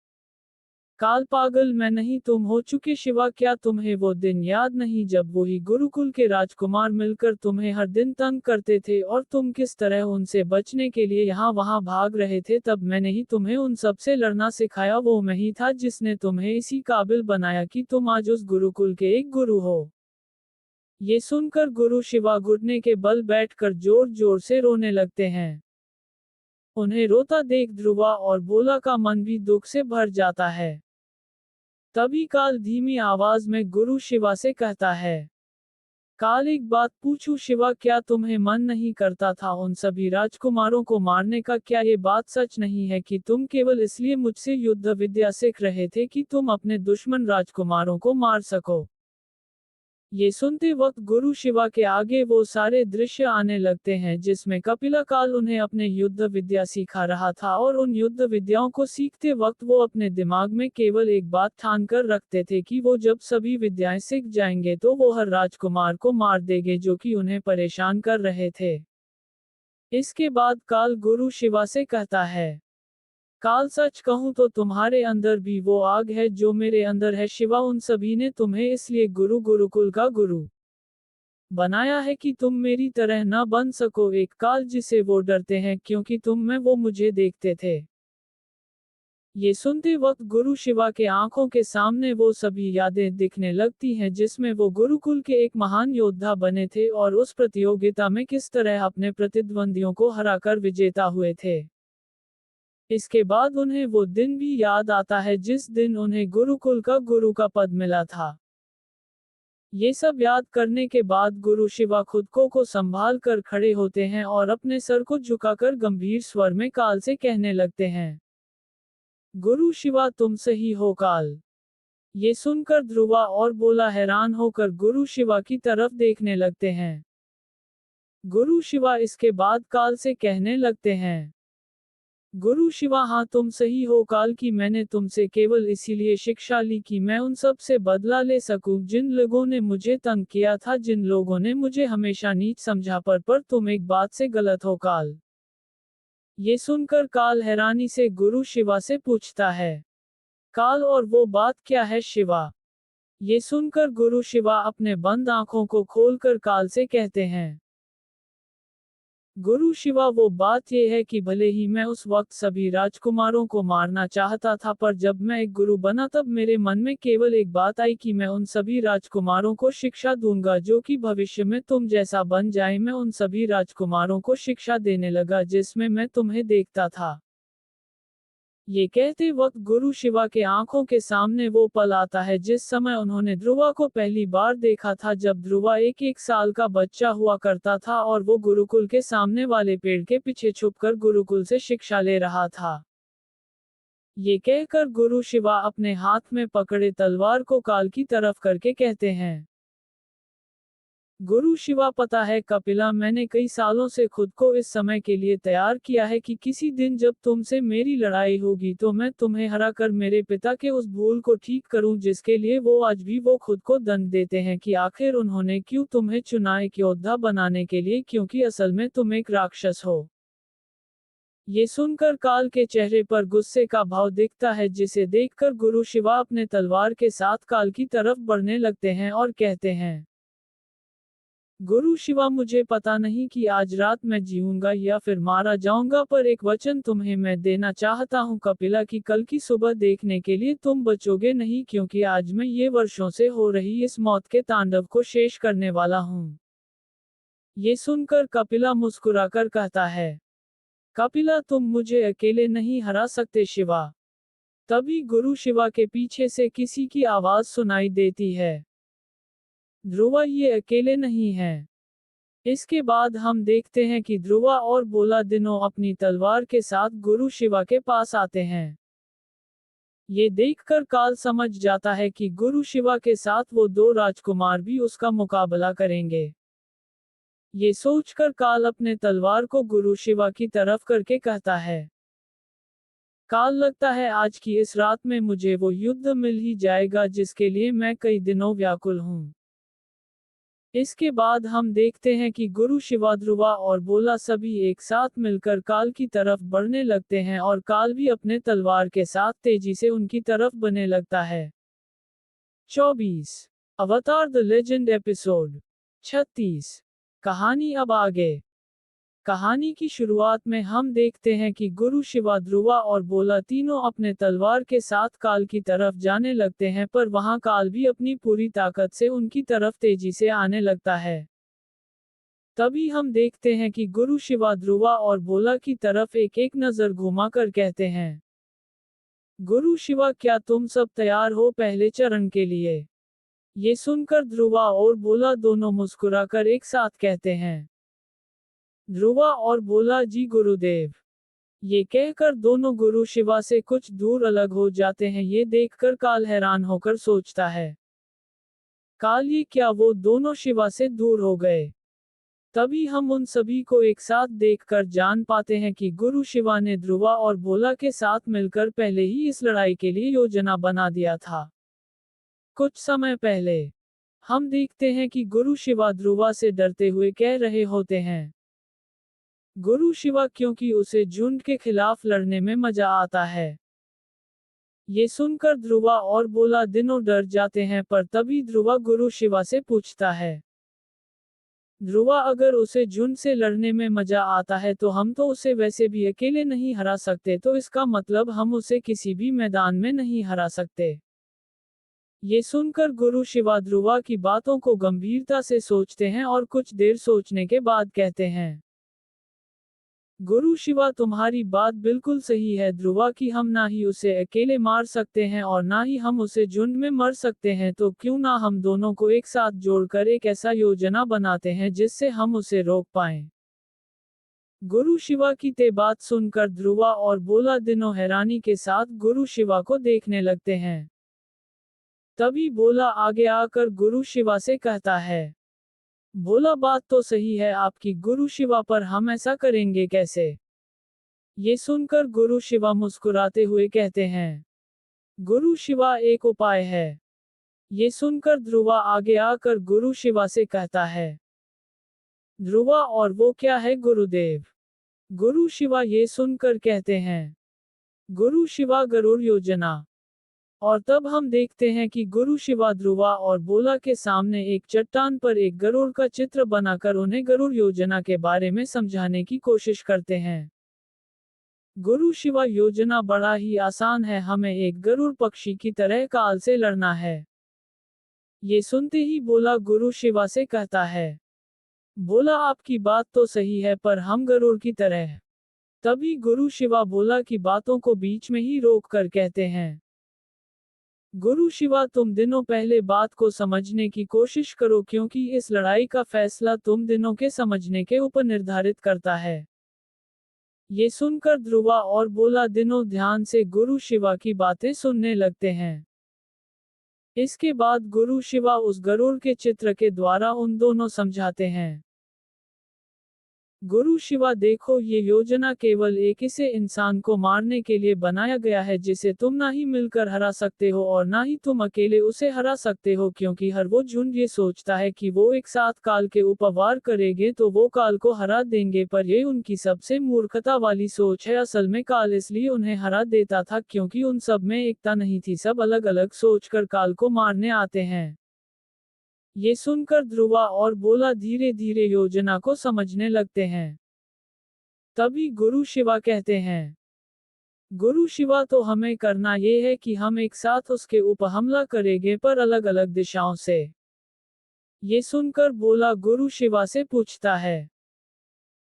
काल, पागल मैं नहीं, तुम हो चुके शिवा। क्या तुम्हें वो दिन याद नहीं जब वही गुरुकुल के राजकुमार मिलकर तुम्हें हर दिन तंग करते थे और तुम किस तरह उनसे बचने के लिए यहाँ वहाँ भाग रहे थे? तब मैंने ही तुम्हें उन सब से लड़ना सिखाया। वो मैं ही था जिसने तुम्हें इसी काबिल बनाया कि तुम आज उस गुरुकुल के एक गुरु हो। ये सुनकर गुरु शिवा घुटने के बल बैठकर जोर जोर से रोने लगते हैं। उन्हें रोता देख ध्रुवा और भोला का मन भी दुख से भर जाता है। तभी काल धीमी आवाज में गुरु शिवा से कहता है। काल, एक बात पूछूं शिवा, क्या तुम्हें मन नहीं करता था उन सभी राजकुमारों को मारने का? क्या ये बात सच नहीं है कि तुम केवल इसलिए मुझसे युद्ध विद्या सीख रहे थे कि तुम अपने दुश्मन राजकुमारों को मार सको? ये सुनते वक्त गुरु शिवा के आगे वो सारे दृश्य आने लगते हैं जिसमें कपिला काल उन्हें अपने युद्ध विद्या सिखा रहा था, और उन युद्ध विद्याओं को सीखते वक्त वो अपने दिमाग में केवल एक बात ठान कर रखते थे कि वो जब सभी विद्याएं सीख जाएंगे तो वो हर राजकुमार को मार देंगे जो कि उन्हें परेशान कर रहे थे। इसके बाद काल गुरु शिवा से कहता है। काल, सच कहूं तो तुम्हारे अंदर भी वो आग है जो मेरे अंदर है शिवा। उन सभी ने तुम्हें इसलिए गुरुकुल का गुरु बनाया है कि तुम मेरी तरह न बन सको, एक काल जिसे वो डरते हैं क्योंकि तुम में वो मुझे देखते थे। ये सुनते वक्त गुरु शिवा के आंखों के सामने वो सभी यादें दिखने लगती हैं जिसमें वो गुरुकुल के एक महान योद्धा बने थे और उस प्रतियोगिता में किस तरह अपने प्रतिद्वंदियों को हराकर विजेता हुए थे। इसके बाद उन्हें वो दिन भी याद आता है जिस दिन उन्हें गुरुकुल का गुरु का पद मिला था। ये सब याद करने के बाद गुरु शिवा खुद को संभाल कर खड़े होते हैं और अपने सर को झुकाकर गंभीर स्वर में काल से कहने लगते हैं। गुरु शिवा, तुम सही हो काल। ये सुनकर ध्रुवा और बोला हैरान होकर गुरु शिवा की तरफ देखने लगते हैं। गुरु शिवा इसके बाद काल से कहने लगते हैं। गुरु शिवा, हाँ, तुम सही हो काल कि मैंने तुमसे केवल इसीलिए शिक्षा ली कि मैं उन सब से बदला ले सकूं जिन लोगों ने मुझे तंग किया था, जिन लोगों ने मुझे हमेशा नीच समझा। पर तुम एक बात से गलत हो काल। ये सुनकर काल हैरानी से गुरु शिवा से पूछता है। काल, और वो बात क्या है शिवा? ये सुनकर गुरु शिवा अपने बंद आंखों को खोलकर काल से कहते हैं। गुरु शिवा, वो बात ये है कि भले ही मैं उस वक्त सभी राजकुमारों को मारना चाहता था, पर जब मैं एक गुरु बना तब मेरे मन में केवल एक बात आई कि मैं उन सभी राजकुमारों को शिक्षा दूंगा जो कि भविष्य में तुम जैसा बन जाए। मैं उन सभी राजकुमारों को शिक्षा देने लगा जिसमें मैं तुम्हें देखता था। ये कहते वक्त गुरु शिवा के आंखों के सामने वो पल आता है जिस समय उन्होंने ध्रुवा को पहली बार देखा था, जब ध्रुवा एक साल का बच्चा हुआ करता था और वो गुरुकुल के सामने वाले पेड़ के पीछे छुपकर गुरुकुल से शिक्षा ले रहा था। ये कहकर गुरु शिवा अपने हाथ में पकड़े तलवार को काल की तरफ करके कहते हैं, गुरु शिवा, पता है कपिला, मैंने कई सालों से खुद को इस समय के लिए तैयार किया है कि किसी दिन जब तुमसे मेरी लड़ाई होगी तो मैं तुम्हें हराकर मेरे पिता के उस भूल को ठीक करूं जिसके लिए वो आज भी वो खुद को दंड देते हैं कि आखिर उन्होंने क्यों तुम्हें चुना एक योद्धा बनाने के लिए, क्योंकि असल में तुम एक राक्षस हो। ये सुनकर काल के चेहरे पर गुस्से का भाव दिखता है, जिसे देखकर गुरु शिवा अपने तलवार के साथ काल की तरफ बढ़ने लगते हैं और कहते हैं, गुरु शिवा, मुझे पता नहीं कि आज रात मैं जीऊंगा या फिर मारा जाऊंगा, पर एक वचन तुम्हें मैं देना चाहता हूँ कपिला कि कल की सुबह देखने के लिए तुम बचोगे नहीं, क्योंकि आज मैं ये वर्षों से हो रही इस मौत के तांडव को शेष करने वाला हूँ। ये सुनकर कपिला मुस्कुराकर कहता है, कपिला, तुम मुझे अकेले नहीं हरा सकते शिवा। तभी गुरु शिवा के पीछे से किसी की आवाज सुनाई देती है, ध्रुवा ये अकेले नहीं है। इसके बाद हम देखते हैं कि ध्रुवा और बोला दिनों अपनी तलवार के साथ गुरु शिवा के पास आते हैं। ये देखकर काल समझ जाता है कि गुरु शिवा के साथ वो दो राजकुमार भी उसका मुकाबला करेंगे। ये सोचकर काल अपने तलवार को गुरु शिवा की तरफ करके कहता है, काल, लगता है आज की इस रात में मुझे वो युद्ध मिल ही जाएगा जिसके लिए मैं कई दिनों व्याकुल हूँ। इसके बाद हम देखते हैं कि गुरु शिवा, ध्रुवा और बोला सभी एक साथ मिलकर काल की तरफ बढ़ने लगते हैं और काल भी अपने तलवार के साथ तेजी से उनकी तरफ बढ़ने लगता है। 24 अवतार द लेजेंड एपिसोड 36। कहानी अब आगे। कहानी की शुरुआत में हम देखते हैं कि गुरु शिवा, ध्रुवा और बोला तीनों अपने तलवार के साथ काल की तरफ जाने लगते हैं, पर वहां काल भी अपनी पूरी ताकत से उनकी तरफ तेजी से आने लगता है। तभी हम देखते हैं कि गुरु शिवा, ध्रुवा और बोला की तरफ एक एक नजर घुमाकर कहते हैं, गुरु शिवा, क्या तुम सब तैयार हो पहले चरण के लिए? ये सुनकर ध्रुवा और बोला दोनों मुस्कुराकर एक साथ कहते हैं, ध्रुवा और बोला, जी गुरुदेव। ये कहकर दोनों गुरु शिवा से कुछ दूर अलग हो जाते हैं। ये देखकर काल हैरान होकर सोचता है, काल, ये क्या वो दोनों शिवा से दूर हो गए? तभी हम उन सभी को एक साथ देखकर जान पाते हैं कि गुरु शिवा ने ध्रुवा और बोला के साथ मिलकर पहले ही इस लड़ाई के लिए योजना बना दिया था। कुछ समय पहले हम देखते हैं कि गुरु शिवा ध्रुवा से डरते हुए कह रहे होते हैं, गुरु शिवा, क्योंकि उसे झुंड के खिलाफ लड़ने में मजा आता है। ये सुनकर ध्रुवा और बोला दिनों डर जाते हैं, पर तभी ध्रुवा गुरु शिवा से पूछता है, ध्रुवा, अगर उसे झुंड से लड़ने में मजा आता है तो हम तो उसे वैसे भी अकेले नहीं हरा सकते, तो इसका मतलब हम उसे किसी भी मैदान में नहीं हरा सकते। ये सुनकर गुरु शिवा ध्रुवा की बातों को गंभीरता से सोचते हैं और कुछ देर सोचने के बाद कहते हैं, गुरु शिवा, तुम्हारी बात बिल्कुल सही है ध्रुवा, कि हम ना ही उसे अकेले मार सकते हैं और ना ही हम उसे झुंड में मर सकते हैं, तो क्यों ना हम दोनों को एक साथ जोड़कर एक ऐसा योजना बनाते हैं जिससे हम उसे रोक पाएं। गुरु शिवा की ते बात सुनकर ध्रुवा और बोला दिनों हैरानी के साथ गुरु शिवा को देखने लगते हैं। तभी बोला आगे आकर गुरु शिवा से कहता है, बोला, बात तो सही है आपकी गुरु शिवा, पर हम ऐसा करेंगे कैसे? ये सुनकर गुरु शिवा मुस्कुराते हुए कहते हैं, गुरु शिवा, एक उपाय है। ये सुनकर ध्रुवा आगे आकर गुरु शिवा से कहता है, ध्रुवा, और वो क्या है गुरुदेव? गुरु शिवा ये सुनकर कहते हैं, गुरु शिवा, गरुड़ योजना। और तब हम देखते हैं कि गुरु शिवा ध्रुवा और बोला के सामने एक चट्टान पर एक गरुड़ का चित्र बनाकर उन्हें गरुड़ योजना के बारे में समझाने की कोशिश करते हैं। गुरु शिवा योजना बड़ा ही आसान है, हमें एक गरुड़ पक्षी की तरह काल से लड़ना है। ये सुनते ही बोला गुरु शिवा से कहता है, बोला, आपकी बात तो सही है, पर हम गरुड़ की तरह तभी गुरु शिवा भोला की बातों को बीच में ही रोक कर कहते हैं, गुरु शिवा तुम दिनों पहले बात को समझने की कोशिश करो क्योंकि इस लड़ाई का फैसला तुम दिनों के समझने के ऊपर निर्धारित करता है। ये सुनकर ध्रुवा और भोला दिनों ध्यान से गुरु शिवा की बातें सुनने लगते हैं। इसके बाद गुरु शिवा उस गरुड़ के चित्र के द्वारा उन दोनों समझाते हैं, गुरु शिवा देखो ये योजना केवल एक इसे इंसान को मारने के लिए बनाया गया है जिसे तुम ना ही मिलकर हरा सकते हो और ना ही तुम अकेले उसे हरा सकते हो क्योंकि हर वो झुंड ये सोचता है कि वो एक साथ काल के ऊपर वार करेंगे तो वो काल को हरा देंगे पर ये उनकी सबसे मूर्खता वाली सोच है। असल में काल इसलिए उन्हें हरा देता था क्योंकि उन सब में एकता नहीं थी, सब अलग अलग सोचकर काल को मारने आते हैं। ये सुनकर ध्रुवा और भोला धीरे धीरे योजना को समझने लगते हैं। तभी गुरु शिवा कहते हैं, गुरु शिवा तो हमें करना ये है कि हम एक साथ उसके ऊपर हमला करेंगे पर अलग अलग दिशाओं से। ये सुनकर भोला गुरु शिवा से पूछता है,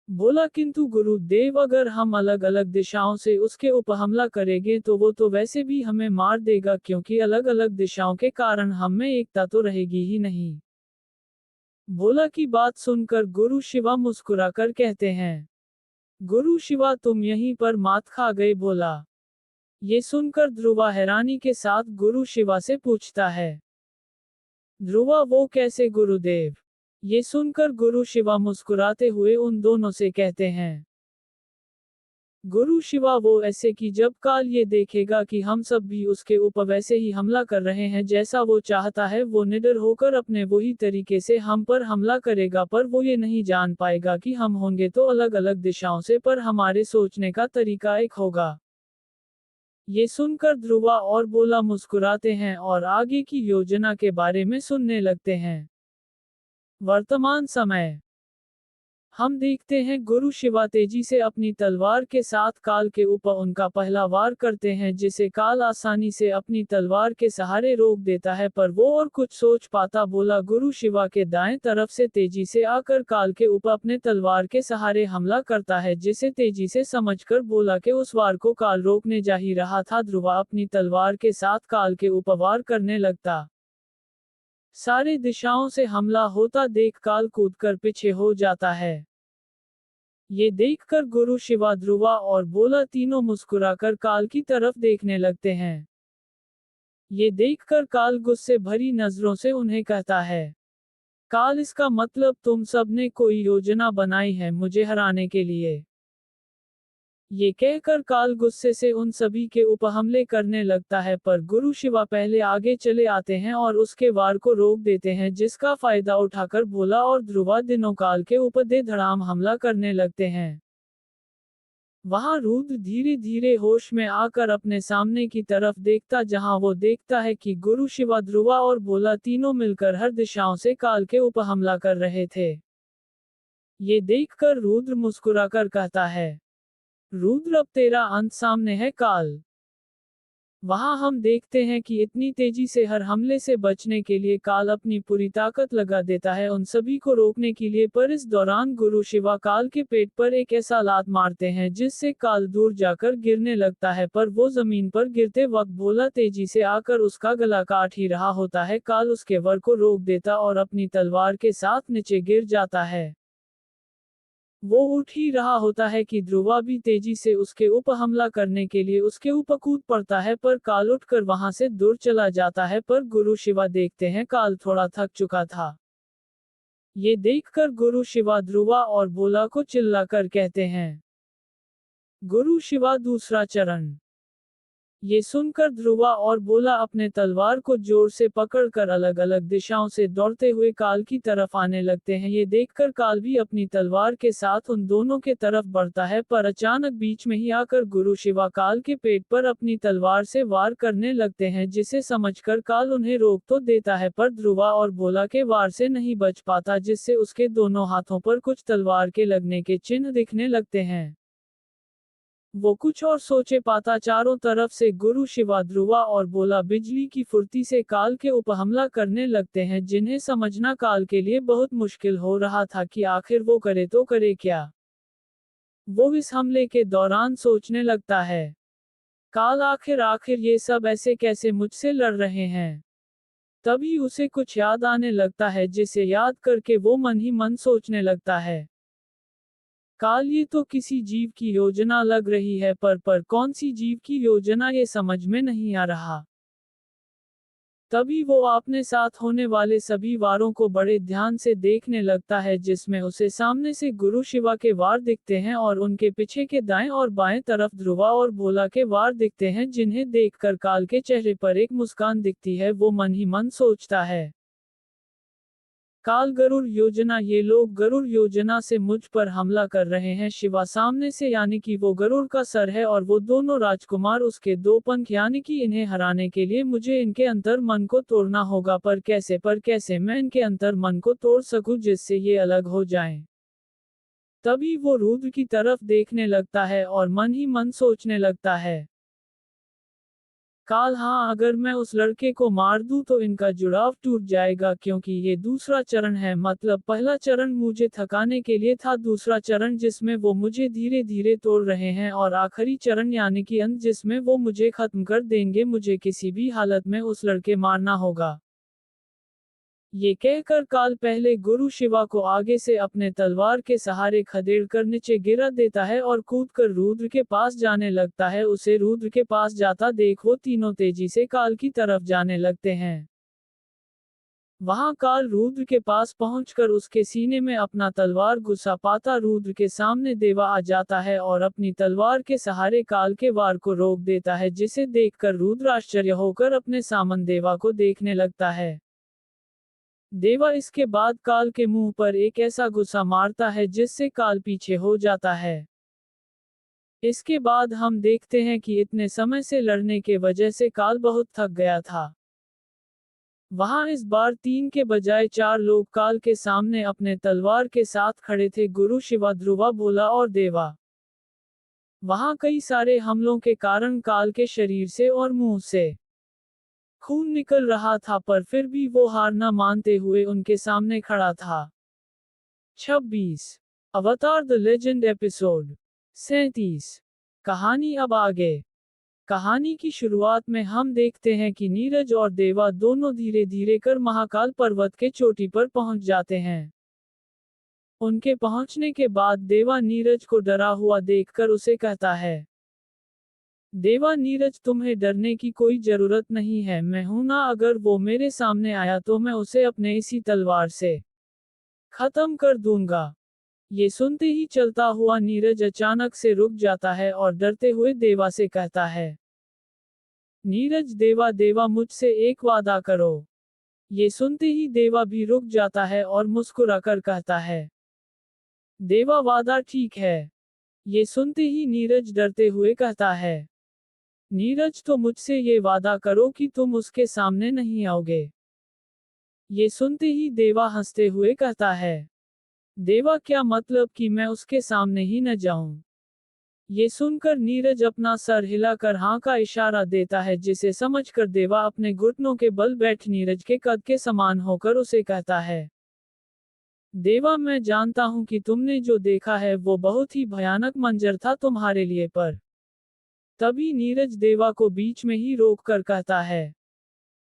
बोला किंतु गुरुदेव अगर हम अलग अलग दिशाओं से उसके ऊपर हमला करेंगे तो वो तो वैसे भी हमें मार देगा क्योंकि अलग अलग दिशाओं के कारण हम में एकता तो रहेगी ही नहीं। भोला की बात सुनकर गुरु शिवा मुस्कुराकर कहते हैं, गुरु शिवा तुम यहीं पर मात खा गए बोला। ये सुनकर ध्रुवा हैरानी के साथ गुरु शिवा से पूछता है, ध्रुवा वो कैसे गुरुदेव? ये सुनकर गुरु शिवा मुस्कुराते हुए उन दोनों से कहते हैं, गुरु शिवा वो ऐसे कि जब काल ये देखेगा कि हम सब भी उसके ऊपर वैसे ही हमला कर रहे हैं जैसा वो चाहता है, वो निडर होकर अपने वही तरीके से हम पर हमला करेगा पर वो ये नहीं जान पाएगा कि हम होंगे तो अलग अलग दिशाओं से पर हमारे सोचने का तरीका एक होगा। ये सुनकर ध्रुवा और भोला मुस्कुराते हैं और आगे की योजना के बारे में सुनने लगते हैं। वर्तमान समय हम देखते हैं गुरु शिवा तेजी से अपनी तलवार के साथ काल के ऊपर उनका पहला वार करते हैं जिसे काल आसानी से अपनी तलवार के सहारे रोक देता है पर वो और कुछ सोच पाता भोला गुरु शिवा के दाएं तरफ से तेजी से आकर काल के ऊपर अपने तलवार के सहारे हमला करता है जिसे तेजी से समझकर भोला के उस वार को काल रोकने जा ही रहा था। ध्रुवा अपनी तलवार के साथ काल के ऊपर वार करने लगता। सारे दिशाओं से हमला होता देख काल कूदकर पीछे हो जाता है। ये देखकर गुरु शिवा ध्रुवा और भोला तीनों मुस्कुराकर काल की तरफ देखने लगते हैं। ये देखकर काल गुस्से भरी नजरों से उन्हें कहता है, काल इसका मतलब तुम सबने कोई योजना बनाई है मुझे हराने के लिए। ये कहकर काल गुस्से से उन सभी के ऊपर हमले करने लगता है पर गुरु शिवा पहले आगे चले आते हैं और उसके वार को रोक देते हैं जिसका फायदा उठाकर भोला और ध्रुवा दिनों काल के ऊपर दे धड़ाम हमला करने लगते हैं। वहां रुद्र धीरे धीरे होश में आकर अपने सामने की तरफ देखता जहां वो देखता है कि गुरु शिवा ध्रुवा और भोला तीनों मिलकर हर दिशाओं से काल के ऊपर हमला कर रहे थे। ये देखकर रुद्र मुस्कुराकर कहता है, रुद्र अब तेरा अंत सामने है काल। वहां हम देखते हैं कि इतनी तेजी से हर हमले से बचने के लिए काल अपनी पूरी ताकत लगा देता है उन सभी को रोकने के लिए पर इस दौरान गुरु शिवा काल के पेट पर एक ऐसा लात मारते हैं जिससे काल दूर जाकर गिरने लगता है पर वो जमीन पर गिरते वक्त भोला तेजी से आकर उसका गला काट ही रहा होता है। काल उसके वर को रोक देता और अपनी तलवार के साथ नीचे गिर जाता है। वो उठ ही रहा होता है कि ध्रुवा भी तेजी से उसके ऊपर हमला करने के लिए उसके ऊपर कूद पड़ता है पर काल उठकर वहां से दूर चला जाता है पर गुरु शिवा देखते हैं काल थोड़ा थक चुका था। ये देखकर गुरु शिवा ध्रुवा और भोला को चिल्लाकर कहते हैं, गुरु शिवा दूसरा चरण। ये सुनकर ध्रुवा और भोला अपने तलवार को जोर से पकड़कर अलग अलग दिशाओं से दौड़ते हुए काल की तरफ आने लगते हैं। ये देखकर काल भी अपनी तलवार के साथ उन दोनों के तरफ बढ़ता है पर अचानक बीच में ही आकर गुरु शिवा काल के पेट पर अपनी तलवार से वार करने लगते हैं जिसे समझकर काल उन्हें रोक तो देता है पर ध्रुवा और भोला के वार से नहीं बच पाता जिससे उसके दोनों हाथों पर कुछ तलवार के लगने के चिन्ह दिखने लगते हैं। वो कुछ और सोचे पाता चारों तरफ से गुरु शिवा ध्रुवा और भोला बिजली की फुर्ती से काल के ऊपर हमला करने लगते हैं जिन्हें समझना काल के लिए बहुत मुश्किल हो रहा था कि आखिर वो करे तो करे क्या। वो इस हमले के दौरान सोचने लगता है, काल आखिर ये सब ऐसे कैसे मुझसे लड़ रहे हैं। तभी उसे कुछ याद आने लगता है जिसे याद करके वो मन ही मन सोचने लगता है, काल ये तो किसी जीव की योजना लग रही है, पर कौन सी जीव की योजना ये समझ में नहीं आ रहा। तभी वो अपने साथ होने वाले सभी वारों को बड़े ध्यान से देखने लगता है, जिसमें उसे सामने से गुरु शिवा के वार दिखते हैं और उनके पीछे के दाएं और बाएं तरफ ध्रुवा और भोला के वार दिखते हैं, जिन्हें देखकर काल के चेहरे पर एक मुस्कान दिखती है। वो मन ही मन सोचता है, काल गरुड़ योजना, ये लोग गरुड़ योजना से मुझ पर हमला कर रहे हैं। शिवा सामने से, यानी कि वो गरुड़ का सर है, और वो दोनों राजकुमार उसके दो पंख, यानी कि इन्हें हराने के लिए मुझे इनके अंतर मन को तोड़ना होगा। पर कैसे मैं इनके अंतर मन को तोड़ सकूं जिससे ये अलग हो जाएं। तभी वो रुद्र की तरफ देखने लगता है और मन ही मन सोचने लगता है, काल, हाँ, अगर मैं उस लड़के को मार दूं तो इनका जुड़ाव टूट जाएगा, क्योंकि ये दूसरा चरण है। मतलब पहला चरण मुझे थकाने के लिए था, दूसरा चरण जिसमें वो मुझे धीरे धीरे तोड़ रहे हैं, और आखिरी चरण यानी कि अंत जिसमें वो मुझे खत्म कर देंगे। मुझे किसी भी हालत में उस लड़के मारना होगा। ये कहकर काल पहले गुरु शिवा को आगे से अपने तलवार के सहारे खदेड़कर नीचे गिरा देता है और कूदकर रुद्र के पास जाने लगता है। उसे रुद्र के पास जाता देख वो तीनों तेजी से काल की तरफ जाने लगते हैं। वहां काल रुद्र के पास पहुंचकर उसके सीने में अपना तलवार घुसा पाता रुद्र के सामने देवा आ जाता है और अपनी तलवार के सहारे काल के वार को रोक देता है, जिसे देखकर रुद्र आश्चर्य होकर अपने सामन देवा को देखने लगता है। देवा इसके बाद काल के मुंह पर एक ऐसा गुस्सा मारता है जिससे काल पीछे हो जाता है। इसके बाद हम देखते हैं कि इतने समय से लड़ने के वजह से काल बहुत थक गया था। वहां इस बार 3 के बजाय 4 लोग काल के सामने अपने तलवार के साथ खड़े थे, गुरु शिवा, ध्रुवा, भोला और देवा। वहां कई सारे हमलों के कारण काल के शरीर से और मुंह से खून निकल रहा था, पर फिर भी वो हार न मानते हुए उनके सामने खड़ा था। 26 अवतार द लेजेंड एपिसोड 37। कहानी अब आगे। कहानी की शुरुआत में हम देखते हैं कि नीरज और देवा दोनों धीरे धीरे कर महाकाल पर्वत के चोटी पर पहुंच जाते हैं। उनके पहुंचने के बाद देवा नीरज को डरा हुआ देखकर उसे कहता है, देवा, नीरज, तुम्हें डरने की कोई जरूरत नहीं है, मैं हूं ना। अगर वो मेरे सामने आया तो मैं उसे अपने इसी तलवार से खत्म कर दूंगा। ये सुनते ही चलता हुआ नीरज अचानक से रुक जाता है और डरते हुए देवा से कहता है, नीरज, देवा, देवा, मुझसे एक वादा करो। ये सुनते ही देवा भी रुक जाता है और मुस्कुराकर कहता है, देवा, वादा ठीक है। ये सुनते ही नीरज डरते हुए कहता है, नीरज, तो मुझसे ये वादा करो कि तुम उसके सामने नहीं आओगे। ये सुनते ही देवा हंसते हुए कहता है, देवा, क्या मतलब कि मैं उसके सामने ही न जाऊं। ये सुनकर नीरज अपना सर हिलाकर हाँ का इशारा देता है, जिसे समझकर देवा अपने घुटनों के बल बैठ नीरज के कद के समान होकर उसे कहता है, देवा, मैं जानता हूं कि तुमने जो देखा है वो बहुत ही भयानक मंजर था तुम्हारे लिए, पर तभी नीरज देवा को बीच में ही रोक कर कहता है,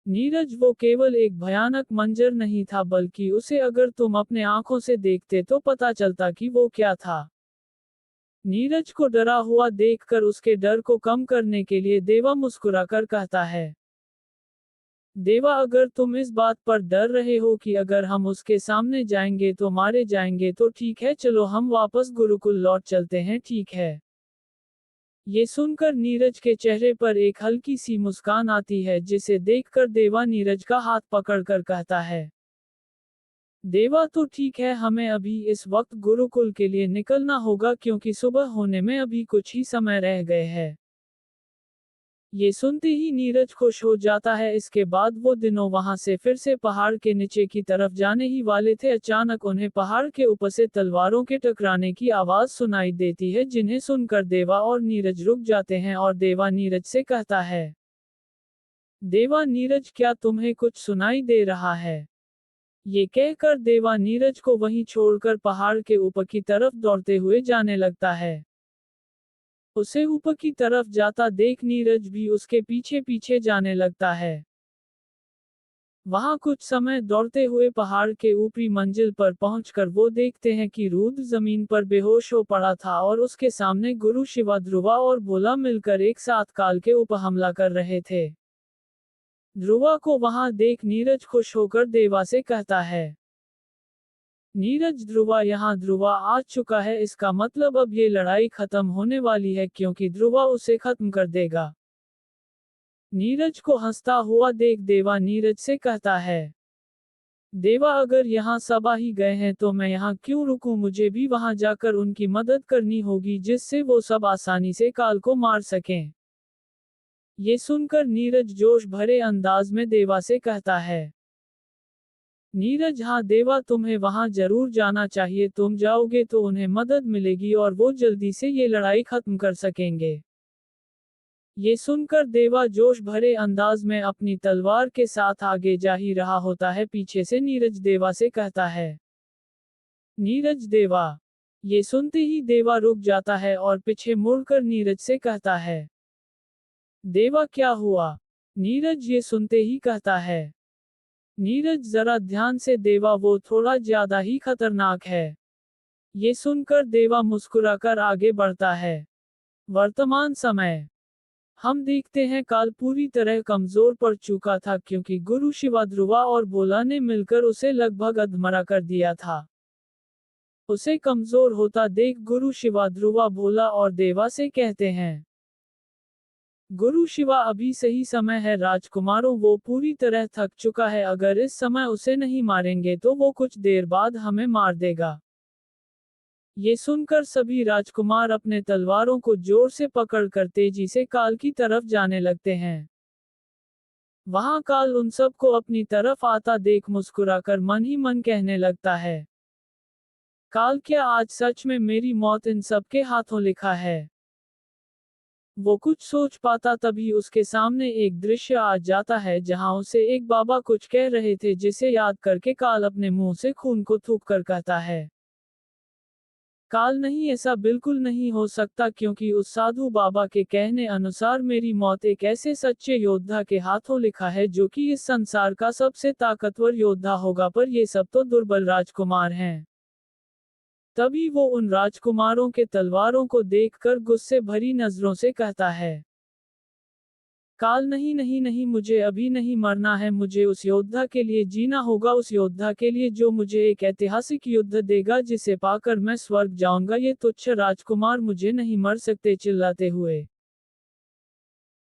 नीरज, वो केवल एक भयानक मंजर नहीं था, बल्कि उसे अगर तुम अपने आंखों से देखते तो पता चलता कि वो क्या था। नीरज को डरा हुआ देखकर उसके डर को कम करने के लिए देवा मुस्कुराकर कहता है, देवा, अगर तुम इस बात पर डर रहे हो कि अगर हम उसके सामने जाएंगे तो मारे जाएंगे, तो ठीक है, चलो हम वापस गुरुकुल लौट चलते हैं, ठीक है। ये सुनकर नीरज के चेहरे पर एक हल्की सी मुस्कान आती है, जिसे देखकर देवा नीरज का हाथ पकड़कर कहता है, देवा, तो ठीक है, हमें अभी इस वक्त गुरुकुल के लिए निकलना होगा, क्योंकि सुबह होने में अभी कुछ ही समय रह गए हैं। ये सुनते ही नीरज खुश हो जाता है। इसके बाद वो दिनों वहां से फिर से पहाड़ के नीचे की तरफ जाने ही वाले थे। अचानक उन्हें पहाड़ के ऊपर से तलवारों के टकराने की आवाज सुनाई देती है, जिन्हें सुनकर देवा और नीरज रुक जाते हैं और देवा नीरज से कहता है, देवा, नीरज, क्या तुम्हें कुछ सुनाई दे रहा है? ये कहकर देवा नीरज को वहीं छोड़कर पहाड़ के ऊपर की तरफ दौड़ते हुए जाने लगता है। उसे ऊपर की तरफ जाता देख नीरज भी उसके पीछे पीछे जाने लगता है। वहां कुछ समय दौड़ते हुए पहाड़ के ऊपरी मंजिल पर पहुंचकर वो देखते हैं कि रुद्र जमीन पर बेहोश हो पड़ा था और उसके सामने गुरु शिवा, ध्रुवा और भोला मिलकर एक साथ काल के ऊपर हमला कर रहे थे। ध्रुवा को वहां देख नीरज खुश होकर देवा से कहता है, नीरज ध्रुवा, यहाँ ध्रुवा आ चुका है, इसका मतलब अब ये लड़ाई खत्म होने वाली है क्योंकि ध्रुवा उसे खत्म कर देगा। नीरज को हंसता हुआ देख देवा नीरज से कहता है, देवा अगर यहाँ सब आ ही गए हैं तो मैं यहाँ क्यों रुकूं, मुझे भी वहां जाकर उनकी मदद करनी होगी जिससे वो सब आसानी से काल को मार सकें। ये सुनकर नीरज जोश भरे अंदाज में देवा से कहता है, नीरज हाँ देवा, तुम्हें वहां जरूर जाना चाहिए, तुम जाओगे तो उन्हें मदद मिलेगी और वो जल्दी से ये लड़ाई खत्म कर सकेंगे। ये सुनकर देवा जोश भरे अंदाज में अपनी तलवार के साथ आगे जा ही रहा होता है, पीछे से नीरज देवा से कहता है, नीरज देवा। ये सुनते ही देवा रुक जाता है और पीछे मुड़कर नीरज से कहता है, देवा क्या हुआ? नीरज ये सुनते ही कहता है, नीरज जरा ध्यान से देवा, वो थोड़ा ज्यादा ही खतरनाक है। ये सुनकर देवा मुस्कुराकर आगे बढ़ता है। वर्तमान समय हम देखते हैं काल पूरी तरह कमजोर पड़ चुका था क्योंकि गुरु शिवा, ध्रुवा और भोला ने मिलकर उसे लगभग अधमरा कर दिया था। उसे कमजोर होता देख गुरु शिवा, ध्रुवा, भोला और देवा से कहते हैं, गुरु शिवा अभी सही समय है राजकुमारों, वो पूरी तरह थक चुका है, अगर इस समय उसे नहीं मारेंगे तो वो कुछ देर बाद हमें मार देगा। ये सुनकर सभी राजकुमार अपने तलवारों को जोर से पकड़कर तेजी से काल की तरफ जाने लगते हैं। वहां काल उन सबको अपनी तरफ आता देख मुस्कुराकर मन ही मन कहने लगता है, काल, क्या आज सच में मेरी मौत इन सबके हाथों लिखा है? वो कुछ सोच पाता तभी उसके सामने एक दृश्य आ जाता है जहां उसे एक बाबा कुछ कह रहे थे, जिसे याद करके काल अपने मुंह से खून को थूक कर कहता है, काल नहीं, ऐसा बिल्कुल नहीं हो सकता क्योंकि उस साधु बाबा के कहने अनुसार मेरी मौत एक ऐसे सच्चे योद्धा के हाथों लिखा है जो कि इस संसार का सबसे ताकतवर योद्धा होगा, पर ये सब तो दुर्बल राजकुमार हैं। तभी वो उन राजकुमारों के तलवारों को देखकर गुस्से भरी नजरों से कहता है, काल नहीं नहीं नहीं, मुझे अभी नहीं मरना है, मुझे उस योद्धा के लिए जीना होगा, उस योद्धा के लिए जो मुझे एक ऐतिहासिक युद्ध देगा जिसे पाकर मैं स्वर्ग जाऊंगा, ये तुच्छ राजकुमार मुझे नहीं मर सकते। चिल्लाते हुए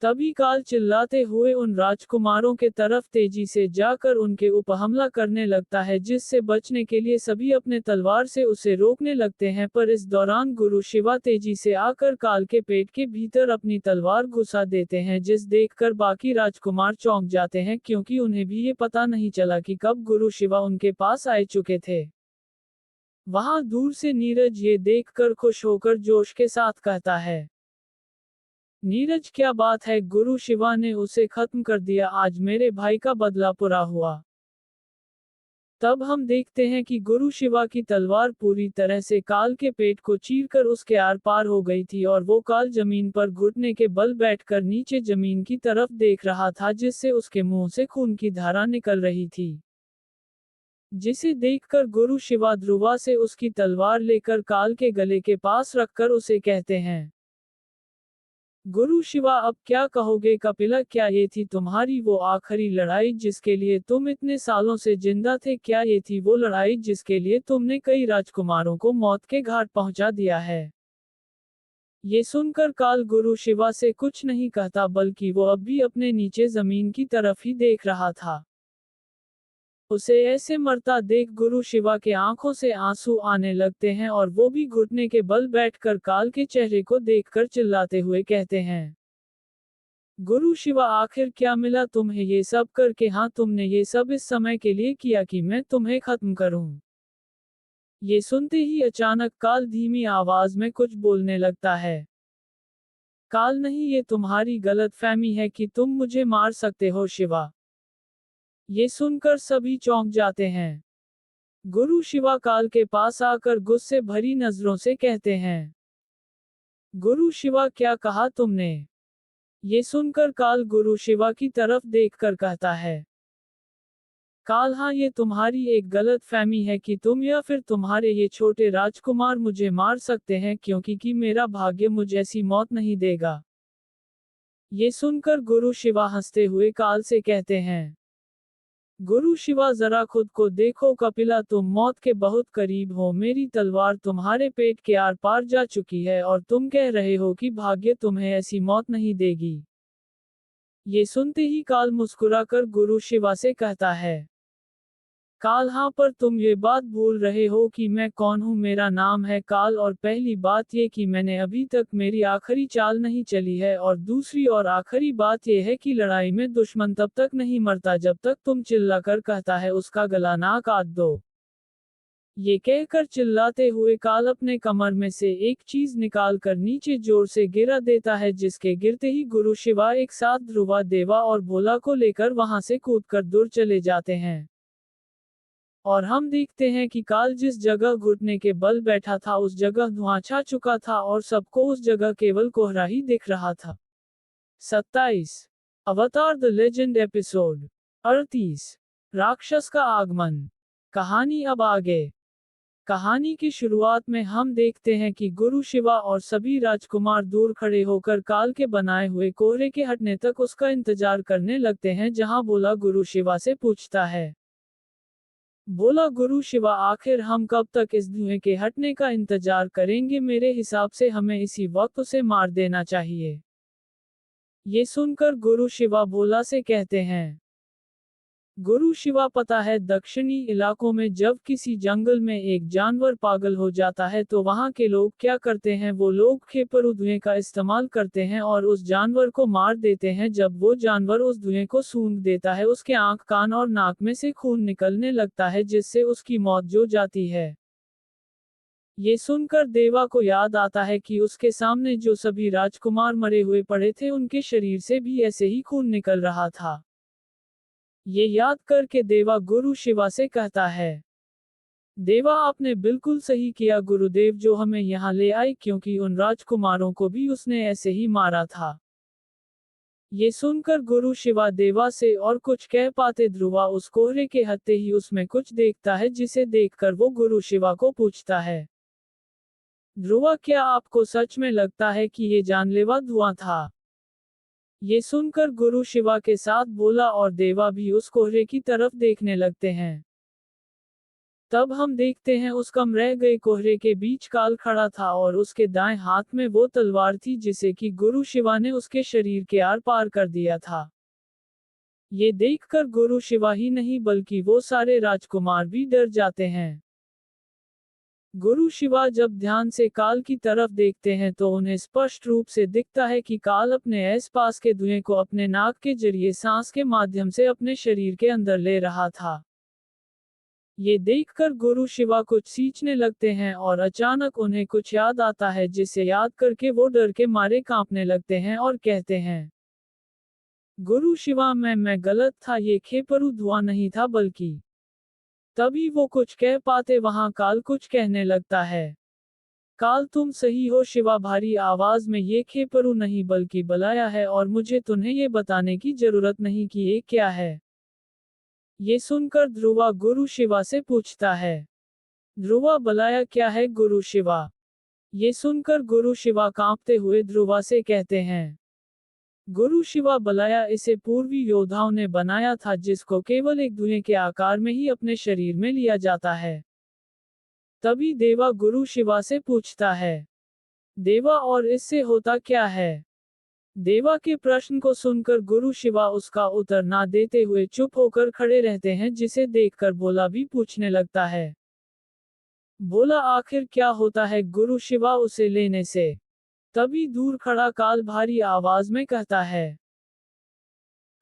तभी काल चिल्लाते हुए उन राजकुमारों के तरफ तेजी से जाकर उनके ऊपर हमला करने लगता है, जिससे बचने के लिए सभी अपने तलवार से उसे रोकने लगते हैं, पर इस दौरान गुरु शिवा तेजी से आकर काल के पेट के भीतर अपनी तलवार घुसा देते हैं, जिस देखकर बाकी राजकुमार चौंक जाते हैं क्योंकि उन्हें भी ये पता नहीं चला कि कब गुरु शिवा उनके पास आ चुके थे। वहां दूर से नीरज ये देखकर खुश होकर जोश के साथ कहता है, नीरज क्या बात है, गुरु शिवा ने उसे खत्म कर दिया, आज मेरे भाई का बदला पूरा हुआ। तब हम देखते हैं कि गुरु शिवा की तलवार पूरी तरह से काल के पेट को चीरकर उसके आर पार हो गई थी और वो काल जमीन पर घुटने के बल बैठकर नीचे जमीन की तरफ देख रहा था, जिससे उसके मुंह से खून की धारा निकल रही थी। जिसे देखकर गुरु शिवा ध्रुवा से उसकी तलवार लेकर काल के गले के पास रखकर उसे कहते हैं, गुरु शिवा अब क्या कहोगे कपिला, क्या ये थी तुम्हारी वो आखिरी लड़ाई जिसके लिए तुम इतने सालों से जिंदा थे? क्या ये थी वो लड़ाई जिसके लिए तुमने कई राजकुमारों को मौत के घाट पहुंचा दिया है? ये सुनकर काल गुरु शिवा से कुछ नहीं कहता, बल्कि वो अब भी अपने नीचे जमीन की तरफ ही देख रहा था। उसे ऐसे मरता देख गुरु शिवा के आंखों से आंसू आने लगते हैं और वो भी घुटने के बल बैठकर काल के चेहरे को देखकर चिल्लाते हुए कहते हैं, गुरु शिवा आखिर क्या मिला तुम्हें ये सब करके? हाँ, तुमने ये सब इस समय के लिए किया कि मैं तुम्हें खत्म करूं। ये सुनते ही अचानक काल धीमी आवाज में कुछ बोलने लगता है, काल नहीं, ये तुम्हारी गलतफहमी है कि तुम मुझे मार सकते हो शिवा। ये सुनकर सभी चौंक जाते हैं। गुरु शिवा काल के पास आकर गुस्से भरी नजरों से कहते हैं, गुरु शिवा क्या कहा तुमने? ये सुनकर काल गुरु शिवा की तरफ देखकर कहता है, काल हाँ, ये तुम्हारी एक गलत फहमी है कि तुम या फिर तुम्हारे ये छोटे राजकुमार मुझे मार सकते हैं, क्योंकि कि मेरा भाग्य मुझे ऐसी मौत नहीं देगा। ये सुनकर गुरु शिवा हंसते हुए काल से कहते हैं, गुरु शिवा जरा खुद को देखो कपिला, तुम मौत के बहुत करीब हो। मेरी तलवार तुम्हारे पेट के आर पार जा चुकी है और तुम कह रहे हो कि भाग्य तुम्हें ऐसी मौत नहीं देगी। ये सुनते ही काल मुस्कुराकर गुरु शिवा से कहता है, काल हाँ, पर तुम ये बात भूल रहे हो कि मैं कौन हूँ। मेरा नाम है काल, और पहली बात ये कि मैंने अभी तक मेरी आखिरी चाल नहीं चली है, और दूसरी और आखिरी बात यह है कि लड़ाई में दुश्मन तब तक नहीं मरता जब तक तुम चिल्लाकर कहता है उसका गला ना काट दो। ये कहकर चिल्लाते हुए काल अपने कमर में से एक चीज निकाल कर नीचे जोर से गिरा देता है, जिसके गिरते ही गुरु शिवा एक साथ ध्रुवा, देवा और भोला को लेकर वहां से कूदकर दूर चले जाते हैं। और हम देखते हैं कि काल जिस जगह घुटने के बल बैठा था उस जगह धुआं छा चुका था और सबको उस जगह केवल कोहरा ही दिख रहा था। 27 अवतार द लेजेंड एपिसोड 38 राक्षस का आगमन। कहानी अब आगे। कहानी की शुरुआत में हम देखते हैं कि गुरु शिवा और सभी राजकुमार दूर खड़े होकर काल के बनाए हुए कोहरे के हटने तक उसका इंतजार करने लगते हैं, जहां भोला गुरु शिवा से पूछता है, बोला गुरु शिवा, आखिर हम कब तक इस धुएं के हटने का इंतजार करेंगे? मेरे हिसाब से हमें इसी वक्त उसे मार देना चाहिए। ये सुनकर गुरु शिवा भोला से कहते हैं, गुरु शिवा, पता है दक्षिणी इलाकों में जब किसी जंगल में एक जानवर पागल हो जाता है तो वहां के लोग क्या करते हैं? वो लोग खेपरू धुएं का इस्तेमाल करते हैं और उस जानवर को मार देते हैं। जब वो जानवर उस धुएं को सूंघ देता है उसके आंख, कान और नाक में से खून निकलने लगता है, जिससे उसकी मौत हो जाती है। ये सुनकर देवा को याद आता है कि उसके सामने जो सभी राजकुमार मरे हुए पड़े थे उनके शरीर से भी ऐसे ही खून निकल रहा था। ये याद करके देवा गुरु शिवा से कहता है, देवा, आपने बिल्कुल सही किया गुरुदेव जो हमें यहाँ ले आए, क्योंकि उन राजकुमारों को भी उसने ऐसे ही मारा था। ये सुनकर गुरु शिवा देवा से और कुछ कह पाते ध्रुवा उस कोहरे के हत्ते ही उसमें कुछ देखता है, जिसे देखकर वो गुरु शिवा को पूछता है, ध्रुवा, क्या आपको सच में लगता है कि ये जानलेवा धुआं था? ये सुनकर गुरु शिवा के साथ भोला और देवा भी उस कोहरे की तरफ देखने लगते हैं। तब हम देखते हैं उस कम रह गए कोहरे के बीच काल खड़ा था और उसके दाएं हाथ में वो तलवार थी जिसे कि गुरु शिवा ने उसके शरीर के आर पार कर दिया था। ये देखकर गुरु शिवा ही नहीं बल्कि वो सारे राजकुमार भी डर जाते हैं। गुरु शिवा जब ध्यान से काल की तरफ देखते हैं तो उन्हें स्पष्ट रूप से दिखता है कि काल अपने आस-पास के धुएं को अपने नाक के जरिए सांस के माध्यम से अपने शरीर के अंदर ले रहा था। ये देखकर गुरु शिवा कुछ सींचने लगते हैं और अचानक उन्हें कुछ याद आता है, जिसे याद करके वो डर के मारे कांपने लगते हैं और कहते हैं, गुरु शिवा, मैं गलत था, ये खेपरू धुआं नहीं था बल्कि। तभी वो कुछ कह पाते वहां काल कुछ कहने लगता है, काल तुम सही हो शिवा, भारी आवाज में, ये खेपरू नहीं बल्कि बलाया है और मुझे तुम्हें ये बताने की जरूरत नहीं कि ये क्या है। ये सुनकर ध्रुवा गुरु शिवा से पूछता है, ध्रुवा, बलाया क्या है गुरु शिवा? ये सुनकर गुरु शिवा कांपते हुए ध्रुवा से कहते हैं, गुरु शिवा, बलाया इसे पूर्वी योद्धाओं ने बनाया था, जिसको केवल एक धुएं के आकार में ही अपने शरीर में लिया जाता है। तभी देवा गुरु शिवा से पूछता है, देवा, और इससे होता क्या है? देवा के प्रश्न को सुनकर गुरु शिवा उसका उत्तर ना देते हुए चुप होकर खड़े रहते हैं, जिसे देखकर भोला भी पूछने लगता है, बोला, आखिर क्या होता है गुरु शिवा उसे लेने से? तभी दूर खड़ा काल भारी आवाज में कहता है,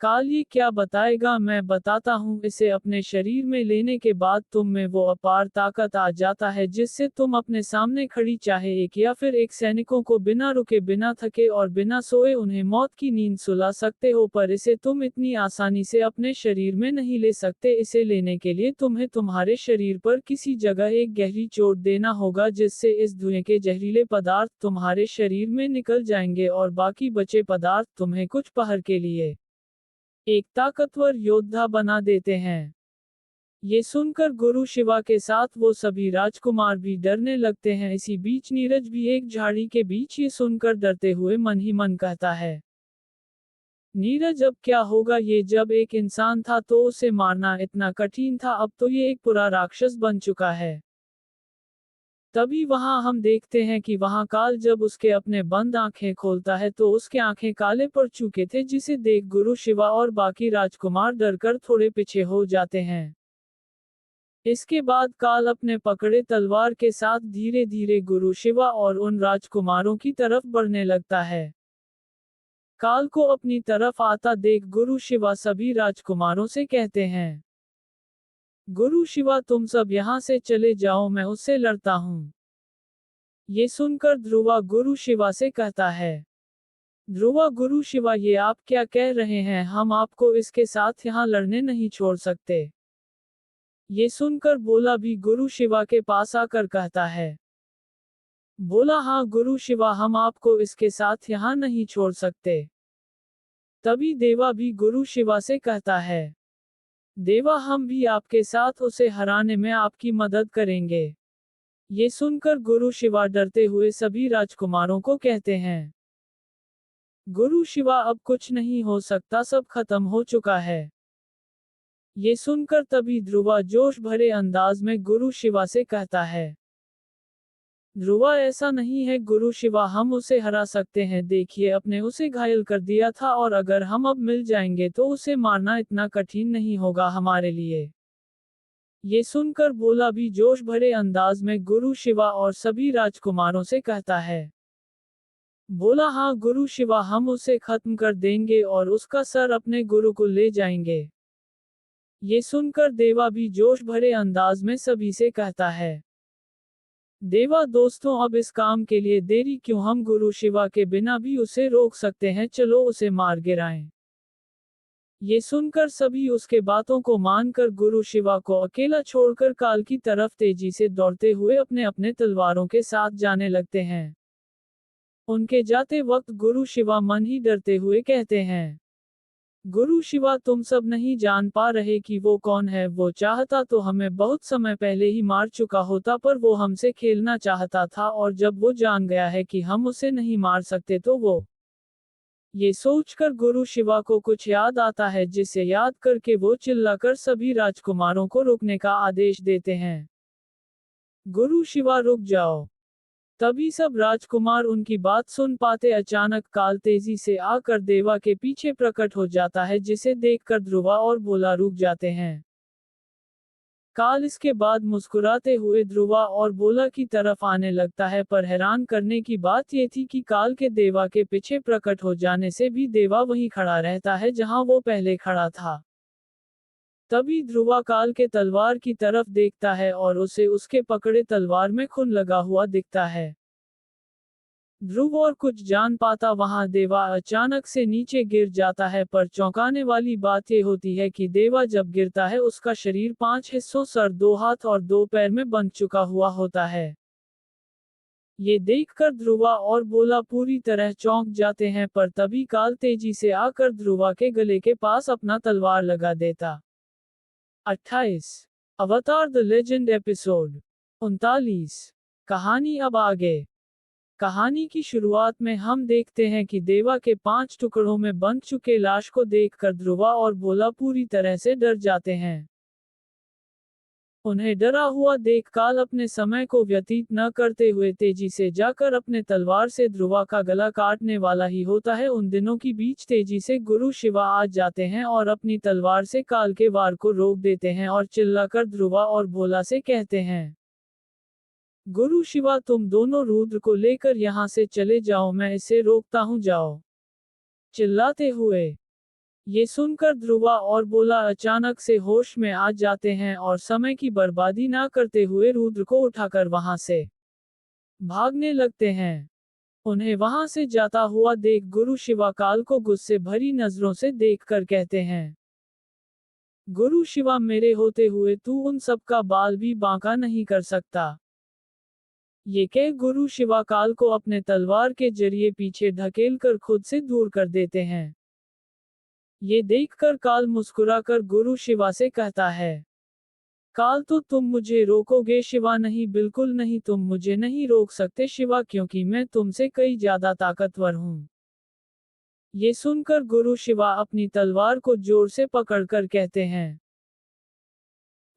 काल ये क्या बताएगा, मैं बताता हूँ इसे। अपने शरीर में लेने के बाद तुम में वो अपार ताकत आ जाता है जिससे तुम अपने सामने खड़ी चाहे एक या फिर एक सैनिकों को बिना रुके, बिना थके और बिना सोए उन्हें मौत की नींद सुला सकते हो, पर इसे तुम इतनी आसानी से अपने शरीर में नहीं ले सकते। इसे लेने के लिए तुम्हें तुम्हारे शरीर पर किसी जगह एक गहरी चोट देना होगा जिससे इस धुएं के जहरीले पदार्थ तुम्हारे शरीर में निकल जाएंगे और बाकी बचे पदार्थ तुम्हें कुछ पहर के लिए एक ताकतवर योद्धा बना देते हैं। ये सुनकर गुरु शिवा के साथ वो सभी राजकुमार भी डरने लगते हैं। इसी बीच नीरज भी एक झाड़ी के बीच ये सुनकर डरते हुए मन ही मन कहता है, नीरज अब क्या होगा, ये जब एक इंसान था तो उसे मारना इतना कठिन था, अब तो ये एक पूरा राक्षस बन चुका है। तभी वहां हम देखते हैं कि वहां काल जब उसके अपने बंद आंखें खोलता है तो उसके आंखें काले पड़ चुके थे, जिसे देख गुरु शिवा और बाकी राजकुमार डरकर थोड़े पीछे हो जाते हैं। इसके बाद काल अपने पकड़े तलवार के साथ धीरे धीरे गुरु शिवा और उन राजकुमारों की तरफ बढ़ने लगता है। काल को अपनी तरफ आता देख गुरु शिवा सभी राजकुमारों से कहते हैं, गुरु शिवा तुम सब यहाँ से चले जाओ, मैं उससे लड़ता हूँ। ये सुनकर ध्रुवा गुरु शिवा से कहता है, ध्रुवा गुरु शिवा ये आप क्या कह रहे हैं, हम आपको इसके साथ यहाँ लड़ने नहीं छोड़ सकते। ये सुनकर बोला भी गुरु शिवा के पास आकर कहता है, बोला हाँ गुरु शिवा हम आपको इसके साथ यहाँ नहीं छोड़ सकते। तभी देवा भी गुरु शिवा से कहता है, देवा हम भी आपके साथ उसे हराने में आपकी मदद करेंगे। ये सुनकर गुरु शिवा डरते हुए सभी राजकुमारों को कहते हैं, गुरु शिवा अब कुछ नहीं हो सकता, सब खत्म हो चुका है। ये सुनकर तभी ध्रुवा जोश भरे अंदाज में गुरु शिवा से कहता है, ध्रुवा ऐसा नहीं है गुरु शिवा, हम उसे हरा सकते हैं, देखिए अपने उसे घायल कर दिया था और अगर हम अब मिल जाएंगे तो उसे मारना इतना कठिन नहीं होगा हमारे लिए। ये सुनकर बोला भी जोश भरे अंदाज में गुरु शिवा और सभी राजकुमारों से कहता है, बोला हाँ गुरु शिवा हम उसे खत्म कर देंगे और उसका सर अपने गुरुकुल ले जाएंगे। ये सुनकर देवा भी जोश भरे अंदाज में सभी से कहता है, देवा दोस्तों अब इस काम के लिए देरी क्यों, हम गुरु शिवा के बिना भी उसे रोक सकते हैं, चलो उसे मार गिराएं। ये सुनकर सभी उसके बातों को मानकर गुरु शिवा को अकेला छोड़कर काल की तरफ तेजी से दौड़ते हुए अपने अपने तलवारों के साथ जाने लगते हैं। उनके जाते वक्त गुरु शिवा मन ही डरते हुए कहते हैं, गुरु शिवा तुम सब नहीं जान पा रहे कि वो कौन है, वो चाहता तो हमें बहुत समय पहले ही मार चुका होता, पर वो हमसे खेलना चाहता था और जब वो जान गया है कि हम उसे नहीं मार सकते तो वो। ये सोचकर गुरु शिवा को कुछ याद आता है, जिसे याद करके वो चिल्लाकर सभी राजकुमारों को रुकने का आदेश देते हैं, गुरु शिवा रुक जाओ। तभी सब राजकुमार उनकी बात सुन पाते अचानक काल तेजी से आकर देवा के पीछे प्रकट हो जाता है, जिसे देखकर ध्रुवा और भोला रुक जाते हैं। काल इसके बाद मुस्कुराते हुए ध्रुवा और भोला की तरफ आने लगता है, पर हैरान करने की बात ये थी कि काल के देवा के पीछे प्रकट हो जाने से भी देवा वहीं खड़ा रहता है जहां वो पहले खड़ा था। तभी ध्रुवा काल के तलवार की तरफ देखता है और उसे उसके पकड़े तलवार में खून लगा हुआ दिखता है। ध्रुव और कुछ जान पाता वहां देवा अचानक से नीचे गिर जाता है, पर चौंकाने वाली बात ये होती है कि देवा जब गिरता है उसका शरीर 5 हिस्सों, सर, 2 हाथ और 2 पैर में बंध चुका हुआ होता है। ये देखकर ध्रुवा और भोला पूरी तरह चौंक जाते हैं, पर तभी काल तेजी से आकर ध्रुवा के गले के पास अपना तलवार लगा देता। 28 अवतार द लेजेंड एपिसोड 39 कहानी अब आगे। कहानी की शुरुआत में हम देखते हैं कि देवा के 5 टुकड़ों में बंध चुके लाश को देखकर ध्रुवा और भोला पूरी तरह से डर जाते हैं। उन्हें डरा हुआ देख काल अपने समय को व्यतीत न करते हुए तेजी से जाकर अपने तलवार से ध्रुवा का गला काटने वाला ही होता है। उन दिनों की बीच तेजी से गुरु शिवा आ जाते हैं और अपनी तलवार से काल के वार को रोक देते हैं और चिल्लाकर ध्रुवा और भोला से कहते हैं, गुरु शिवा तुम दोनों रुद्र को लेकर यहाँ से चले जाओ, मैं इसे रोकता हूँ, जाओ। चिल्लाते हुए ये सुनकर ध्रुवा और बोला अचानक से होश में आ जाते हैं और समय की बर्बादी ना करते हुए रुद्र को उठाकर वहां से भागने लगते हैं। उन्हें वहां से जाता हुआ देख गुरु शिवा काल को गुस्से भरी नजरों से देखकर कहते हैं, गुरु शिवा मेरे होते हुए तू उन सब का बाल भी बांका नहीं कर सकता। ये कह गुरु शिवा काल को अपने तलवार के जरिए पीछे ढकेलकर खुद से दूर कर देते हैं। ये देखकर काल मुस्कुराकर गुरु शिवा से कहता है, काल तो तुम मुझे रोकोगे शिवा नहीं, बिल्कुल नहीं, तुम मुझे नहीं रोक सकते शिवा, क्योंकि मैं तुमसे कई ज्यादा ताकतवर हूँ। ये सुनकर गुरु शिवा अपनी तलवार को जोर से पकड़कर कहते हैं,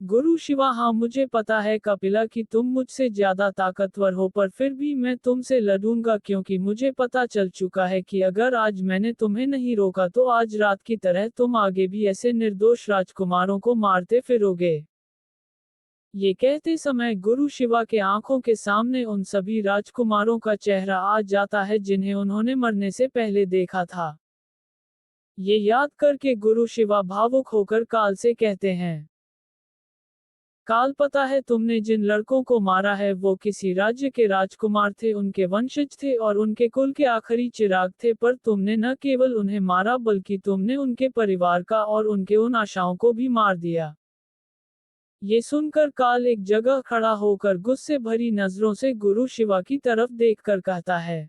गुरु शिवा हाँ मुझे पता है कपिला कि तुम मुझसे ज्यादा ताकतवर हो, पर फिर भी मैं तुमसे लड़ूंगा, क्योंकि मुझे पता चल चुका है कि अगर आज मैंने तुम्हें नहीं रोका तो आज रात की तरह तुम आगे भी ऐसे निर्दोष राजकुमारों को मारते फिरोगे। ये कहते समय गुरु शिवा के आंखों के सामने उन सभी राजकुमारों का चेहरा आ जाता है जिन्हें उन्होंने मरने से पहले देखा था। ये याद करके गुरु शिवा भावुक होकर काल से कहते हैं, काल पता है तुमने जिन लड़कों को मारा है वो किसी राज्य के राजकुमार थे, उनके वंशज थे और उनके कुल के आखिरी चिराग थे, पर तुमने न केवल उन्हें मारा बल्कि तुमने उनके परिवार का और उनके उन आशाओं को भी मार दिया। ये सुनकर काल एक जगह खड़ा होकर गुस्से भरी नजरों से गुरु शिवा की तरफ देखकर कहता है,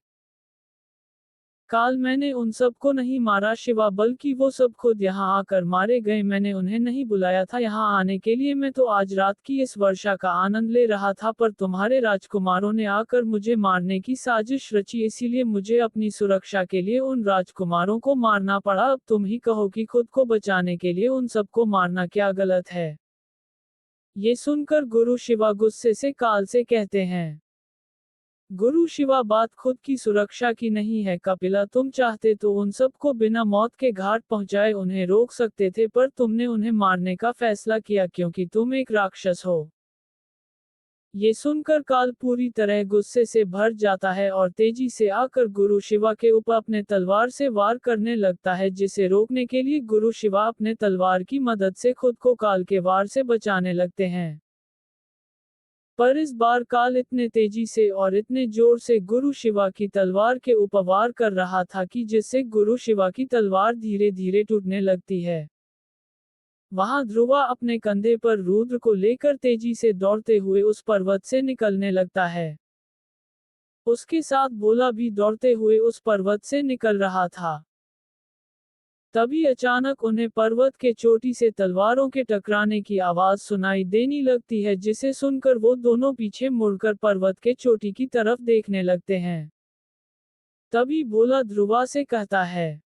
काल मैंने उन सब को नहीं मारा शिवा, बल्कि वो सब खुद यहाँ आकर मारे गए, मैंने उन्हें नहीं बुलाया था यहाँ आने के लिए, मैं तो आज रात की इस वर्षा का आनंद ले रहा था, पर तुम्हारे राजकुमारों ने आकर मुझे मारने की साजिश रची, इसीलिए मुझे अपनी सुरक्षा के लिए उन राजकुमारों को मारना पड़ा। अब तुम ही कहो कि खुद को बचाने के लिए उन सबको मारना क्या गलत है। ये सुनकर गुरु शिवा गुस्से से काल से कहते हैं, गुरु शिवा बात खुद की सुरक्षा की नहीं है कपिला, तुम चाहते तो उन सबको बिना मौत के घाट पहुंचाए उन्हें रोक सकते थे, पर तुमने उन्हें मारने का फैसला किया क्योंकि तुम एक राक्षस हो। ये सुनकर काल पूरी तरह गुस्से से भर जाता है और तेजी से आकर गुरु शिवा के ऊपर अपने तलवार से वार करने लगता है, जिसे रोकने के लिए गुरु शिवा अपने तलवार की मदद से खुद को काल के वार से बचाने लगते हैं। पर इस बार काल इतने तेजी से और इतने जोर से गुरु शिवा की तलवार के ऊपर वार कर रहा था कि जिससे गुरु शिवा की तलवार धीरे धीरे टूटने लगती है। वहां ध्रुवा अपने कंधे पर रुद्र को लेकर तेजी से दौड़ते हुए उस पर्वत से निकलने लगता है। उसके साथ भोला भी दौड़ते हुए उस पर्वत से निकल रहा था। तभी अचानक उन्हें पर्वत के चोटी से तलवारों के टकराने की आवाज सुनाई देने लगती है, जिसे सुनकर वो दोनों पीछे मुड़कर पर्वत के चोटी की तरफ देखने लगते हैं। तभी भोला ध्रुवा से कहता है,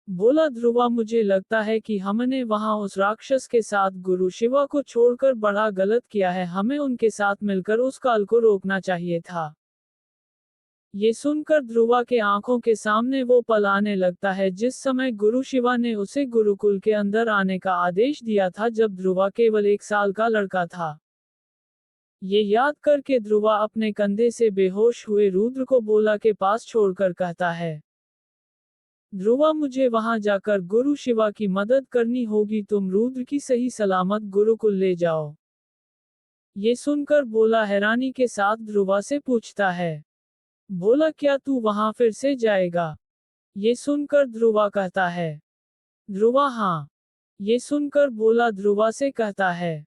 भोला ध्रुवा मुझे लगता है कि हमने वहां उस राक्षस के साथ गुरु शिवा को छोड़कर बड़ा गलत किया है, हमें उनके साथ मिलकर उस काल को रोकना चाहिए था। ये सुनकर ध्रुवा के आंखों के सामने वो पल आने लगता है जिस समय गुरु शिवा ने उसे गुरुकुल के अंदर आने का आदेश दिया था, जब ध्रुवा केवल 1 साल का लड़का था। ये याद करके ध्रुवा अपने कंधे से बेहोश हुए रुद्र को भोला के पास छोड़कर कहता है, ध्रुवा मुझे वहां जाकर गुरु शिवा की मदद करनी होगी, तुम रुद्र की सही सलामत गुरुकुल ले जाओ। ये सुनकर भोला हैरानी के साथ ध्रुवा से पूछता है, भोला क्या तू वहां फिर से जाएगा? ये सुनकर ध्रुवा कहता है, ध्रुवा हाँ। ये सुनकर भोला ध्रुवा से कहता है,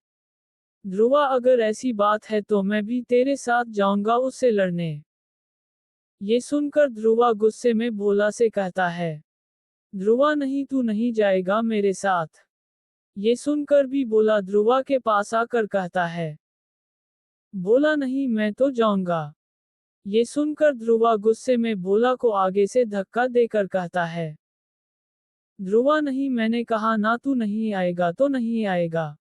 ध्रुवा अगर ऐसी बात है तो मैं भी तेरे साथ जाऊंगा उससे लड़ने। ये सुनकर ध्रुवा गुस्से में भोला से कहता है, ध्रुवा नहीं, तू नहीं जाएगा मेरे साथ। ये सुनकर भी भोला ध्रुवा के पास आकर कहता है, भोला नहीं, मैं तो जाऊंगा। ये सुनकर ध्रुवा गुस्से में भोला को आगे से धक्का देकर कहता है, ध्रुवा नहीं, मैंने कहा ना, तू नहीं आएगा तो नहीं आएगा।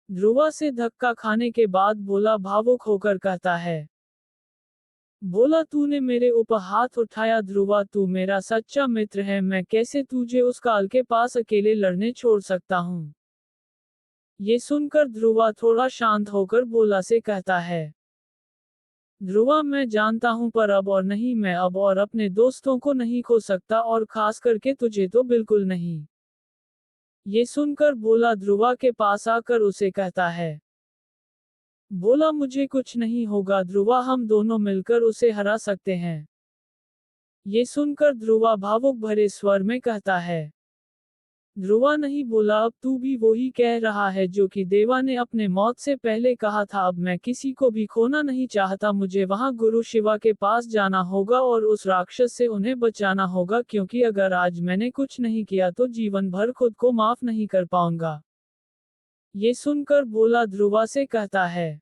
ध्रुवा से धक्का खाने के बाद भोला भावुक होकर कहता है, भोला तूने मेरे ऊपर हाथ उठाया, ध्रुवा तू मेरा सच्चा मित्र है, मैं कैसे तुझे उस काल के पास अकेले लड़ने छोड़ सकता हूँ। ये सुनकर ध्रुवा थोड़ा शांत होकर भोला से कहता है, ध्रुवा मैं जानता हूं, पर अब और नहीं, मैं अब और अपने दोस्तों को नहीं खो सकता, और खास करके तुझे तो बिल्कुल नहीं। ये सुनकर भोला ध्रुवा के पास आकर उसे कहता है। भोला मुझे कुछ नहीं होगा ध्रुवा, हम दोनों मिलकर उसे हरा सकते हैं। ये सुनकर ध्रुवा भावुक भरे स्वर में कहता है। ध्रुवा नहीं बोला, अब तू भी वही कह रहा है जो कि देवा ने अपने मौत से पहले कहा था। अब मैं किसी को भी खोना नहीं चाहता, मुझे वहां गुरु शिवा के पास जाना होगा और उस राक्षस से उन्हें बचाना होगा, क्योंकि अगर आज मैंने कुछ नहीं किया तो जीवन भर खुद को माफ नहीं कर पाऊंगा। ये सुनकर भोला ध्रुवा से कहता है।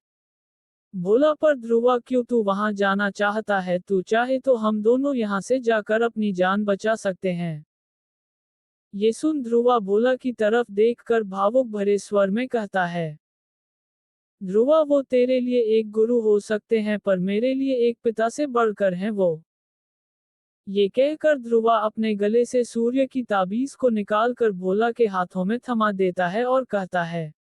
भोला पर ध्रुवा क्यों तू वहां जाना चाहता है, तू चाहे तो हम दोनों यहाँ से जाकर अपनी जान बचा सकते हैं। ये सुन ध्रुवा भोला की तरफ देखकर भावुक भरे स्वर में कहता है। ध्रुवा वो तेरे लिए एक गुरु हो सकते हैं पर मेरे लिए एक पिता से बढ़कर हैं वो। ये कहकर ध्रुवा अपने गले से सूर्य की ताबीज को निकालकर भोला के हाथों में थमा देता है और कहता है।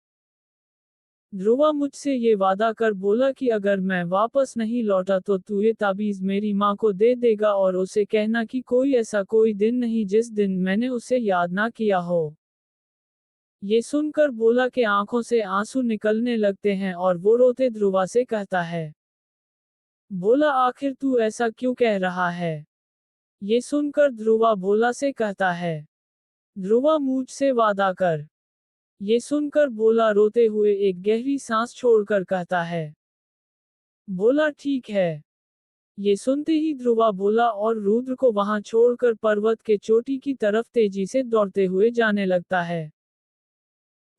ध्रुवा मुझसे ये वादा कर भोला कि अगर मैं वापस नहीं लौटा तो तू ये ताबीज मेरी माँ को दे देगा और उसे कहना कि कोई ऐसा कोई दिन नहीं जिस दिन मैंने उसे याद ना किया हो। ये सुनकर भोला के आंखों से आंसू निकलने लगते हैं और वो रोते ध्रुवा से कहता है। भोला आखिर तू ऐसा क्यों कह रहा है? ये सुनकर ध्रुवा भोला से कहता है। ध्रुवा मुझसे वादा कर। ये सुनकर भोला रोते हुए एक गहरी सांस छोड़कर कहता है। भोला ठीक है। ये सुनते ही ध्रुवा भोला और रुद्र को वहां छोड़कर पर्वत के चोटी की तरफ तेजी से दौड़ते हुए जाने लगता है।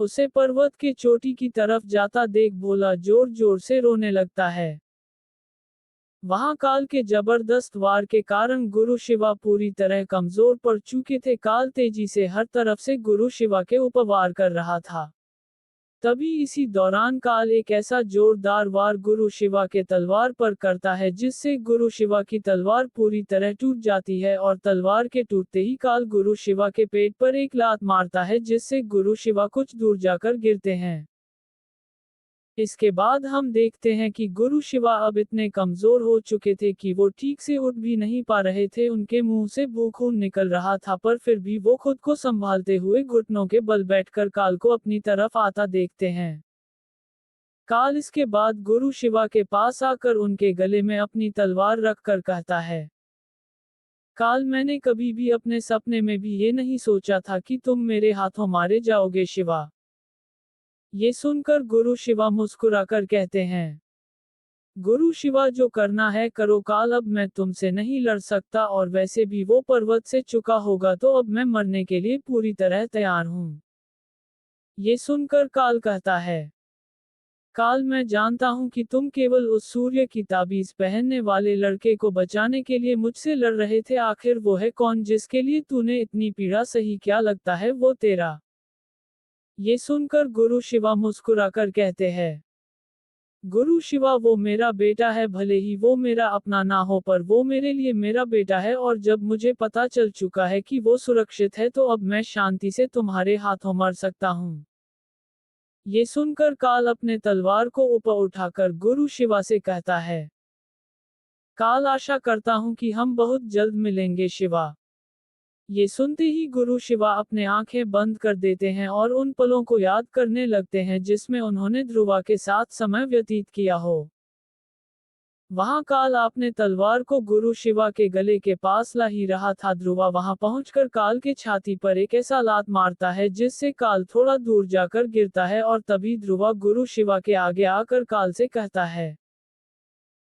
उसे पर्वत के चोटी की तरफ जाता देख भोला जोर जोर से रोने लगता है। वहां काल के जबरदस्त वार के कारण गुरु शिवा पूरी तरह कमजोर पड़ चुके थे। काल तेजी से हर तरफ से गुरु शिवा के ऊपर वार कर रहा था। तभी इसी दौरान काल एक ऐसा जोरदार वार गुरु शिवा के तलवार पर करता है जिससे गुरु शिवा की तलवार पूरी तरह टूट जाती है और तलवार के टूटते ही काल गुरु शिवा के पेट पर एक लात मारता है जिससे गुरु शिवा कुछ दूर जाकर गिरते हैं। इसके बाद हम देखते हैं कि गुरु शिवा अब इतने कमजोर हो चुके थे कि वो ठीक से उठ भी नहीं पा रहे थे। उनके मुंह से खून निकल रहा था पर फिर भी वो खुद को संभालते हुए घुटनों के बल बैठकर काल को अपनी तरफ आता देखते हैं। काल इसके बाद गुरु शिवा के पास आकर उनके गले में अपनी तलवार रखकर कहता है। काल मैंने कभी भी अपने सपने में भी ये नहीं सोचा था कि तुम मेरे हाथों मारे जाओगे शिवा। ये सुनकर गुरु शिवा मुस्कुराकर कहते हैं। गुरु शिवा जो करना है करो काल, अब मैं तुमसे नहीं लड़ सकता और वैसे भी वो पर्वत से चुका होगा तो अब मैं मरने के लिए पूरी तरह तैयार हूं। ये सुनकर काल कहता है। काल मैं जानता हूं कि तुम केवल उस सूर्य की ताबीज पहनने वाले लड़के को बचाने के लिए मुझसे लड़ रहे थे। आखिर वो है कौन जिसके लिए तूने इतनी पीड़ा सही? क्या लगता है वो तेरा? ये सुनकर गुरु शिवा मुस्कुराकर कहते हैं। गुरु शिवा वो मेरा बेटा है, भले ही वो मेरा अपना ना हो पर वो मेरे लिए मेरा बेटा है और जब मुझे पता चल चुका है कि वो सुरक्षित है तो अब मैं शांति से तुम्हारे हाथों मर सकता हूँ। ये सुनकर काल अपने तलवार को ऊपर उठाकर गुरु शिवा से कहता है। काल आशा करता हूँ कि हम बहुत जल्द मिलेंगे शिवा। ये सुनते ही गुरु शिवा अपने आंखें बंद कर देते हैं और उन पलों को याद करने लगते हैं जिसमें उन्होंने ध्रुवा के साथ समय व्यतीत किया हो। वहां काल अपने तलवार को गुरु शिवा के गले के पास ला ही रहा था। ध्रुवा वहां पहुंचकर काल के छाती पर एक ऐसा लात मारता है जिससे काल थोड़ा दूर जाकर गिरता है और तभी ध्रुवा गुरु शिवा के आगे आकर काल से कहता है।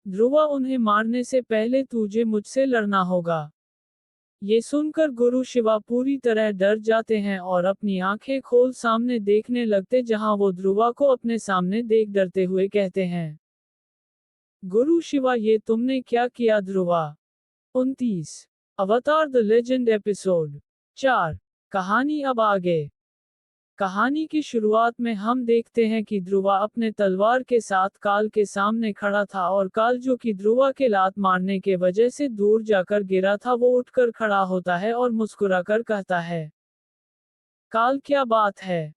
ध्रुवा उन्हें मारने से पहले तुझे मुझसे लड़ना होगा। ये सुनकर गुरु शिवा पूरी तरह डर जाते हैं और अपनी आंखें खोल सामने देखने लगते जहां वो ध्रुवा को अपने सामने देख डरते हुए कहते हैं। गुरु शिवा ये तुमने क्या किया ध्रुवा? 29 अवतार द लेजेंड एपिसोड 4 कहानी अब आगे। कहानी की शुरुआत में हम देखते हैं कि ध्रुवा अपने तलवार के साथ काल के सामने खड़ा था और काल जो कि ध्रुवा के लात मारने के वजह से दूर जाकर गिरा था वो उठकर खड़ा होता है और मुस्कुराकर कहता है। काल क्या बात है?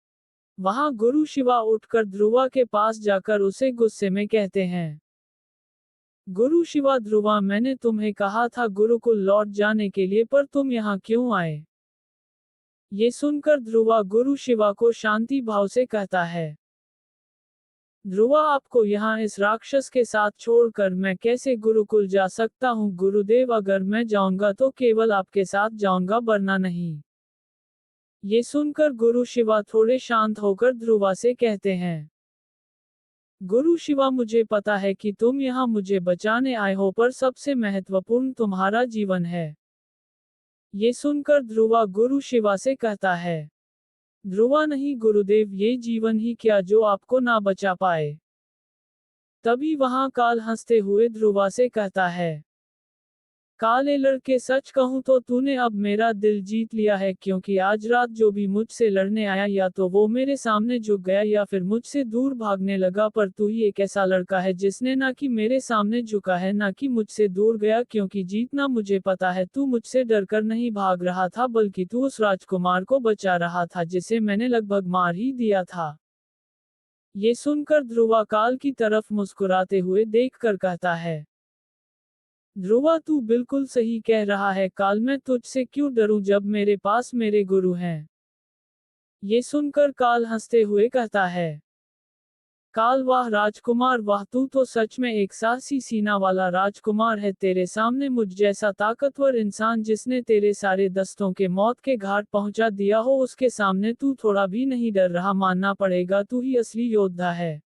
वहां गुरु शिवा उठकर ध्रुवा के पास जाकर उसे गुस्से में कहते हैं। गुरु शिवा ध्रुवा मैंने तुम्हें कहा था गुरुकुल लौट जाने के लिए पर तुम यहाँ क्यों आए? ये सुनकर ध्रुवा गुरु शिवा को शांति भाव से कहता है, ध्रुवा आपको यहाँ इस राक्षस के साथ छोड़कर मैं कैसे गुरुकुल जा सकता हूँ गुरुदेव, अगर मैं जाऊंगा तो केवल आपके साथ जाऊंगा वरना नहीं। ये सुनकर गुरु शिवा थोड़े शांत होकर ध्रुवा से कहते हैं, गुरु शिवा मुझे पता है कि तुम यहाँ मुझे बचाने आए हो पर सबसे महत्वपूर्ण तुम्हारा जीवन है। ये सुनकर ध्रुवा गुरु शिवा से कहता है, ध्रुवा नहीं गुरुदेव, ये जीवन ही क्या जो आपको ना बचा पाए। तभी वहां काल हंसते हुए ध्रुवा से कहता है, काले लड़के सच कहूं तो तूने अब मेरा दिल जीत लिया है, क्योंकि आज रात जो भी मुझसे लड़ने आया या तो वो मेरे सामने झुक गया या फिर मुझसे दूर भागने लगा, पर तू ही एक ऐसा लड़का है जिसने ना कि मेरे सामने झुका है ना कि मुझसे दूर गया, क्योंकि जीतना मुझे पता है। तू मुझसे डरकर नहीं भाग रहा था बल्कि तू उस राजकुमार को बचा रहा था जिसे मैंने लगभग मार ही दिया था। ये सुनकर ध्रुवा काल की तरफ मुस्कुराते हुए देखकर कहता है, ध्रुवा तू बिल्कुल सही कह रहा है काल, मैं तुझसे क्यों डरूं जब मेरे पास मेरे गुरु हैं। ये सुनकर काल हंसते हुए कहता है, काल वाह राजकुमार वाह, तू तो सच में एक साहसी सीना वाला राजकुमार है। तेरे सामने मुझ जैसा ताकतवर इंसान जिसने तेरे सारे दस्तों के मौत के घाट पहुंचा दिया हो, उसके सामने तू थोड़ा भी नहीं डर रहा, मानना पड़ेगा तू ही असली योद्धा है।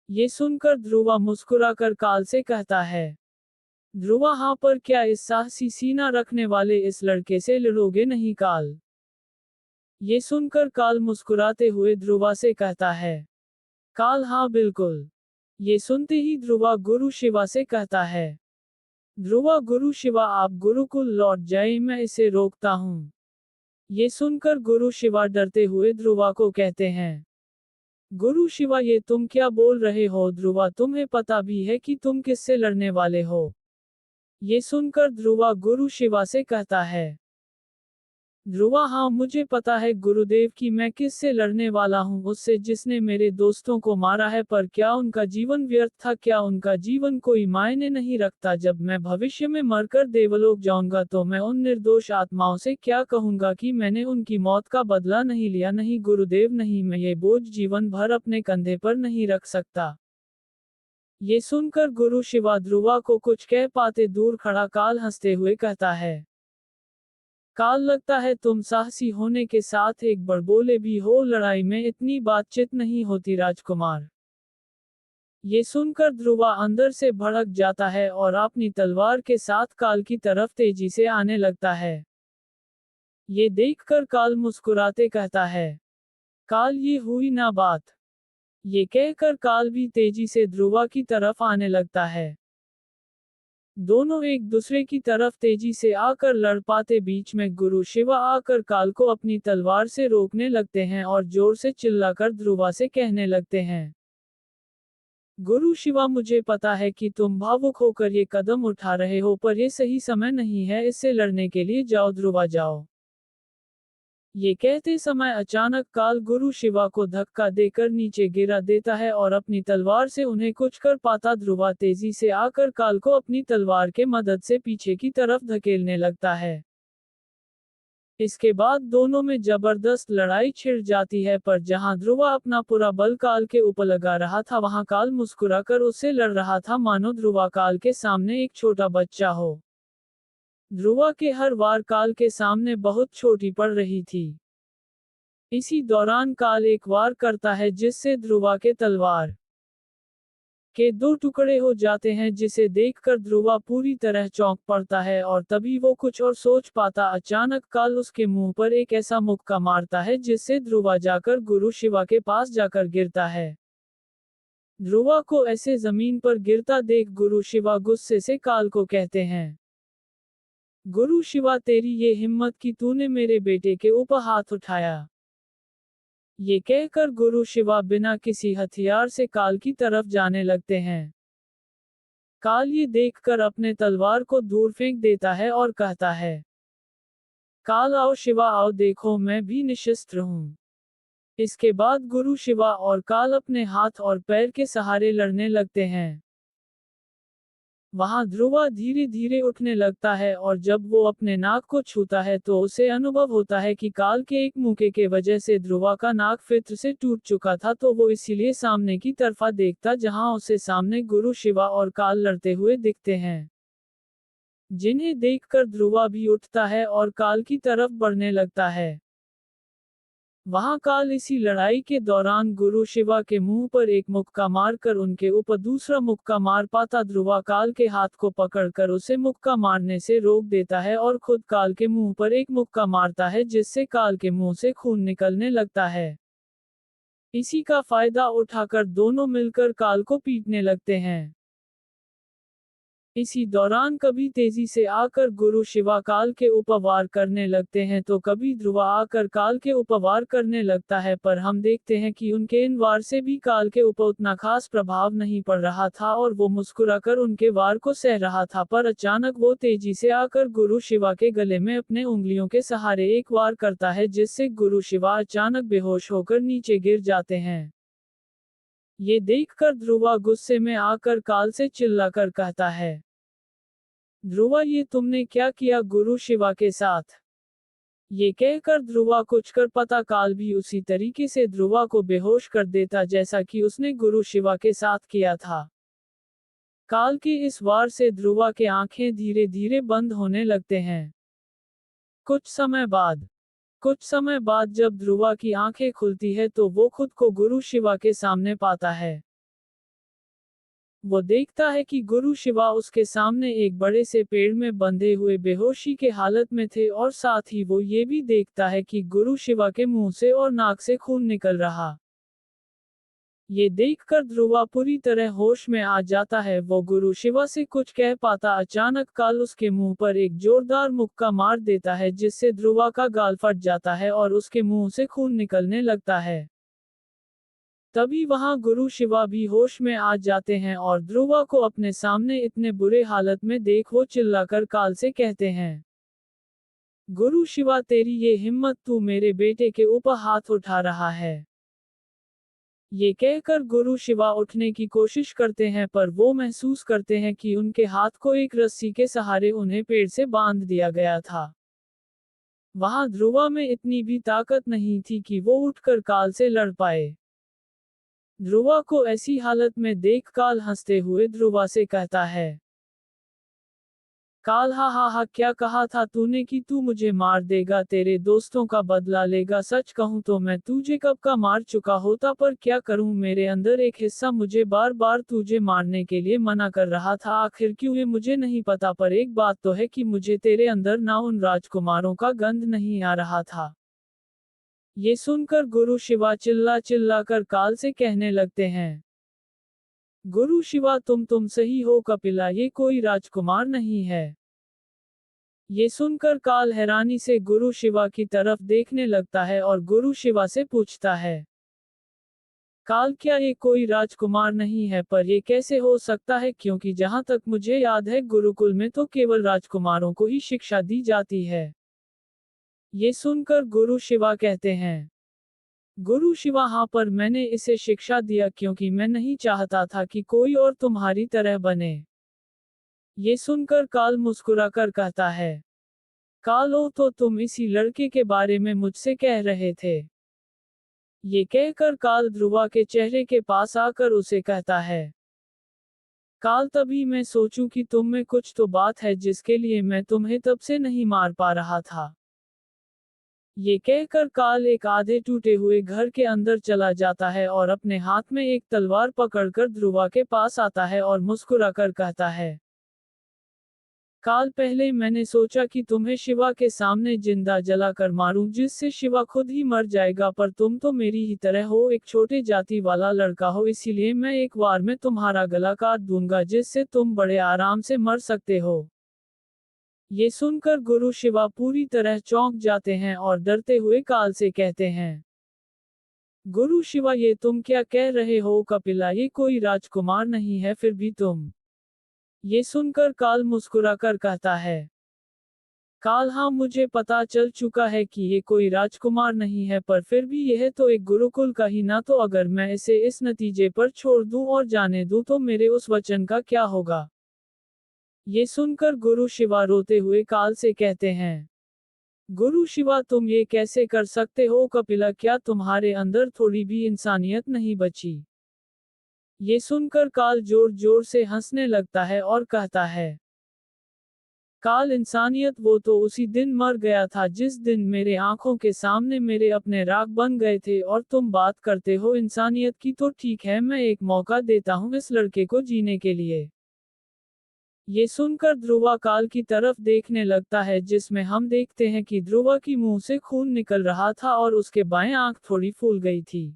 ये सुनकर ध्रुवा मुस्कुराकर काल से कहता है, ध्रुवा हाँ, पर क्या इस साहसी सीना रखने वाले इस लड़के से लड़ोगे नहीं काल। ये सुनकर काल मुस्कुराते हुए ध्रुवा से कहता है, काल हाँ बिल्कुल। ये सुनते ही ध्रुवा गुरु शिवा से कहता है, ध्रुवा गुरु शिवा आप गुरुकुल लौट जाए, मैं इसे रोकता हूँ। ये सुनकर गुरु शिवा डरते हुए ध्रुवा को कहते हैं, गुरु शिवा ये तुम क्या बोल रहे हो ध्रुवा, तुम्हें पता भी है कि तुम किससे लड़ने वाले हो। ये सुनकर ध्रुवा गुरु शिवा से कहता है, ध्रुवा हाँ मुझे पता है गुरुदेव कि मैं किससे लड़ने वाला हूँ, उससे जिसने मेरे दोस्तों को मारा है। पर क्या उनका जीवन व्यर्थ था, क्या उनका जीवन कोई मायने नहीं रखता। जब मैं भविष्य में मरकर देवलोक जाऊंगा तो मैं उन निर्दोष आत्माओं से क्या कहूंगा कि मैंने उनकी मौत का बदला नहीं लिया। नहीं गुरुदेव नहीं, मैं ये बोझ जीवन भर अपने कंधे पर नहीं रख सकता। ये सुनकर गुरु शिवा ध्रुवा को कुछ कह पाते दूर खड़ा काल हंसते हुए कहता है, काल लगता है तुम साहसी होने के साथ एक बड़बोले भी हो, लड़ाई में इतनी बातचीत नहीं होती राजकुमार। ये सुनकर ध्रुवा अंदर से भड़क जाता है और अपनी तलवार के साथ काल की तरफ तेजी से आने लगता है। ये देखकर काल मुस्कुराते कहता है, काल ये हुई ना बात। ये कहकर काल भी तेजी से ध्रुवा की तरफ आने लगता है। दोनों एक दूसरे की तरफ तेजी से आकर लड़ पाते, बीच में गुरु शिवा आकर काल को अपनी तलवार से रोकने लगते हैं और जोर से चिल्लाकर ध्रुवा से कहने लगते हैं, गुरु शिवा मुझे पता है कि तुम भावुक होकर ये कदम उठा रहे हो, पर ये सही समय नहीं है इससे लड़ने के लिए, जाओ ध्रुवा जाओ। ये कहते समय अचानक काल गुरु शिवा को धक्का देकर नीचे गिरा देता है और अपनी तलवार से उन्हें कुछ कर पाता। ध्रुवा तेजी से आकर काल को अपनी तलवार के मदद से पीछे की तरफ धकेलने लगता है। इसके बाद दोनों में जबरदस्त लड़ाई छिड़ जाती है, पर जहां ध्रुवा अपना पूरा बल काल के ऊपर लगा रहा था वहां काल मुस्कुराकर उससे लड़ रहा था, मानो ध्रुवा काल के सामने एक छोटा बच्चा हो। ध्रुवा के हर वार काल के सामने बहुत छोटी पड़ रही थी। इसी दौरान काल एक वार करता है जिससे ध्रुवा के तलवार के दो टुकड़े हो जाते हैं, जिसे देखकर ध्रुवा पूरी तरह चौंक पड़ता है और तभी वो कुछ और सोच पाता। अचानक काल उसके मुंह पर एक ऐसा मुक्का मारता है जिससे ध्रुवा जाकर गुरु शिवा के पास जाकर गिरता है। ध्रुवा को ऐसे जमीन पर गिरता देख गुरु शिवा गुस्से से काल को कहते हैं, गुरु शिवा तेरी ये हिम्मत कि तूने मेरे बेटे के ऊपर हाथ उठाया। ये कहकर गुरु शिवा बिना किसी हथियार से काल की तरफ जाने लगते हैं। काल ये देखकर अपने तलवार को दूर फेंक देता है और कहता है, काल आओ शिवा आओ, देखो मैं भी निशस्त्र हूं। इसके बाद गुरु शिवा और काल अपने हाथ और पैर के सहारे लड़ने लगते हैं। वहां ध्रुवा धीरे धीरे उठने लगता है और जब वो अपने नाक को छूता है तो उसे अनुभव होता है कि काल के एक मुक्के के वजह से ध्रुवा का नाक फित्र से टूट चुका था, तो वो इसीलिए सामने की तरफा देखता जहां उसे सामने गुरु शिवा और काल लड़ते हुए दिखते हैं, जिन्हें देखकर ध्रुवा भी उठता है और काल की तरफ बढ़ने लगता है। वहां काल इसी लड़ाई के दौरान गुरु शिवा के मुंह पर एक मुक्का मारकर उनके ऊपर दूसरा मुक्का मार पाता। ध्रुवा काल के हाथ को पकड़कर उसे मुक्का मारने से रोक देता है और खुद काल के मुंह पर एक मुक्का मारता है, जिससे काल के मुंह से खून निकलने लगता है। इसी का फायदा उठाकर दोनों मिलकर काल को पीटने लगते हैं। इसी दौरान कभी तेजी से आकर गुरु शिवा काल के ऊपर वार करने लगते हैं तो कभी ध्रुवा आकर काल के ऊपर वार करने लगता है, पर हम देखते हैं कि उनके इन वार से भी काल के ऊपर उतना खास प्रभाव नहीं पड़ रहा था और वो मुस्कुराकर उनके वार को सह रहा था। पर अचानक वो तेजी से आकर गुरु शिवा के गले में अपने उंगलियों के सहारे एक वार करता है, जिससे गुरु शिवा अचानक बेहोश होकर नीचे गिर जाते हैं। ये देखकर ध्रुवा गुस्से में आकर काल से चिल्लाकर कहता है, ध्रुवा ये तुमने क्या किया गुरु शिवा के साथ? ये कहकर ध्रुवा कुछ कर पता काल भी उसी तरीके से ध्रुवा को बेहोश कर देता जैसा कि उसने गुरु शिवा के साथ किया था। काल के इस वार से ध्रुवा के आंखें धीरे धीरे बंद होने लगते हैं। कुछ समय बाद जब ध्रुवा की आंखें खुलती है तो वो खुद को गुरु शिवा के सामने पाता है। वो देखता है कि गुरु शिवा उसके सामने एक बड़े से पेड़ में बंधे हुए बेहोशी के हालत में थे और साथ ही वो ये भी देखता है कि गुरु शिवा के मुंह से और नाक से खून निकल रहा। ये देखकर ध्रुवा पूरी तरह होश में आ जाता है। वो गुरु शिवा से कुछ कह पाता, अचानक काल उसके मुंह पर एक जोरदार मुक्का मार देता है, जिससे ध्रुवा का गाल फट जाता है और उसके मुंह से खून निकलने लगता है। तभी वहां गुरु शिवा भी होश में आ जाते हैं और ध्रुवा को अपने सामने इतने बुरे हालत में देख वो चिल्लाकर काल से कहते हैं, गुरु शिवा तेरी ये हिम्मत, तू मेरे बेटे के ऊपर हाथ उठा रहा है। ये कहकर गुरु शिवा उठने की कोशिश करते हैं, पर वो महसूस करते हैं कि उनके हाथ को एक रस्सी के सहारे उन्हें पेड़ से बांध दिया गया था। वहां ध्रुवा में इतनी भी ताकत नहीं थी कि वो उठकर काल से लड़ पाए। ध्रुवा को ऐसी हालत में देख काल हंसते हुए ध्रुवा से कहता है, काल हा हा हा, क्या कहा था तूने कि तू मुझे मार देगा, तेरे दोस्तों का बदला लेगा। सच कहूं तो मैं तुझे कब का मार चुका होता, पर क्या करूं, मेरे अंदर एक हिस्सा मुझे बार बार तुझे मारने के लिए मना कर रहा था। आखिर क्यों ये मुझे नहीं पता, पर एक बात तो है कि मुझे तेरे अंदर ना उन राजकुमारों का गंध नहीं आ रहा था। ये सुनकर गुरु शिवा चिल्ला चिल्ला कर काल से कहने लगते हैं, गुरु शिवा तुम सही हो कपिला, ये कोई राजकुमार नहीं है। ये सुनकर काल हैरानी से गुरु शिवा की तरफ देखने लगता है और गुरु शिवा से पूछता है, काल क्या ये कोई राजकुमार नहीं है? पर ये कैसे हो सकता है, क्योंकि जहां तक मुझे याद है गुरुकुल में तो केवल राजकुमारों को ही शिक्षा दी जाती है। ये सुनकर गुरु शिवा कहते हैं, गुरु शिवा हाँ, पर मैंने इसे शिक्षा दिया क्योंकि मैं नहीं चाहता था कि कोई और तुम्हारी तरह बने। ये सुनकर काल मुस्कुराकर कहता है, काल ओ, तो तुम इसी लड़के के बारे में मुझसे कह रहे थे। ये कहकर काल ध्रुवा के चेहरे के पास आकर उसे कहता है, काल तभी मैं सोचूं कि तुम में कुछ तो बात है जिसके लिए मैं तुम्हें तब से नहीं मार पा रहा था। ये कहकर काल एक आधे टूटे हुए घर के अंदर चला जाता है और अपने हाथ में एक तलवार पकड़कर ध्रुवा के पास आता है और मुस्कुराकर कहता है, काल पहले मैंने सोचा कि तुम्हें शिवा के सामने जिंदा जलाकर मारूं, जिससे शिवा खुद ही मर जाएगा, पर तुम तो मेरी ही तरह हो, एक छोटे जाति वाला लड़का हो, इसीलिए मैं एक बार में तुम्हारा गला काट दूंगा, जिससे तुम बड़े आराम से मर सकते हो। ये सुनकर गुरु शिवा पूरी तरह चौंक जाते हैं और डरते हुए काल से कहते हैं, गुरु शिवा ये तुम क्या कह रहे हो कपिला, ये कोई राजकुमार नहीं है, फिर भी तुम। ये सुनकर काल मुस्कुराकर कहता है, काल हाँ, मुझे पता चल चुका है कि ये कोई राजकुमार नहीं है, पर फिर भी यह तो एक गुरुकुल का ही ना, तो अगर मैं इसे इस नतीजे पर छोड़ दूं और जाने दूं तो मेरे उस वचन का क्या होगा। ये सुनकर गुरु शिवा रोते हुए काल से कहते हैं, गुरु शिवा तुम ये कैसे कर सकते हो कपिला, क्या तुम्हारे अंदर थोड़ी भी इंसानियत नहीं बची। ये सुनकर काल जोर जोर से हंसने लगता है और कहता है, काल इंसानियत वो तो उसी दिन मर गया था जिस दिन मेरे आंखों के सामने मेरे अपने राख बन गए थे, और तुम बात करते हो इंसानियत की, तो ठीक है मैं एक मौका देता हूँ इस लड़के को जीने के लिए। ये सुनकर ध्रुवा काल की तरफ देखने लगता है, जिसमें हम देखते हैं कि ध्रुवा की मुंह से खून निकल रहा था और उसके बाएं आंख थोड़ी फूल गई थी।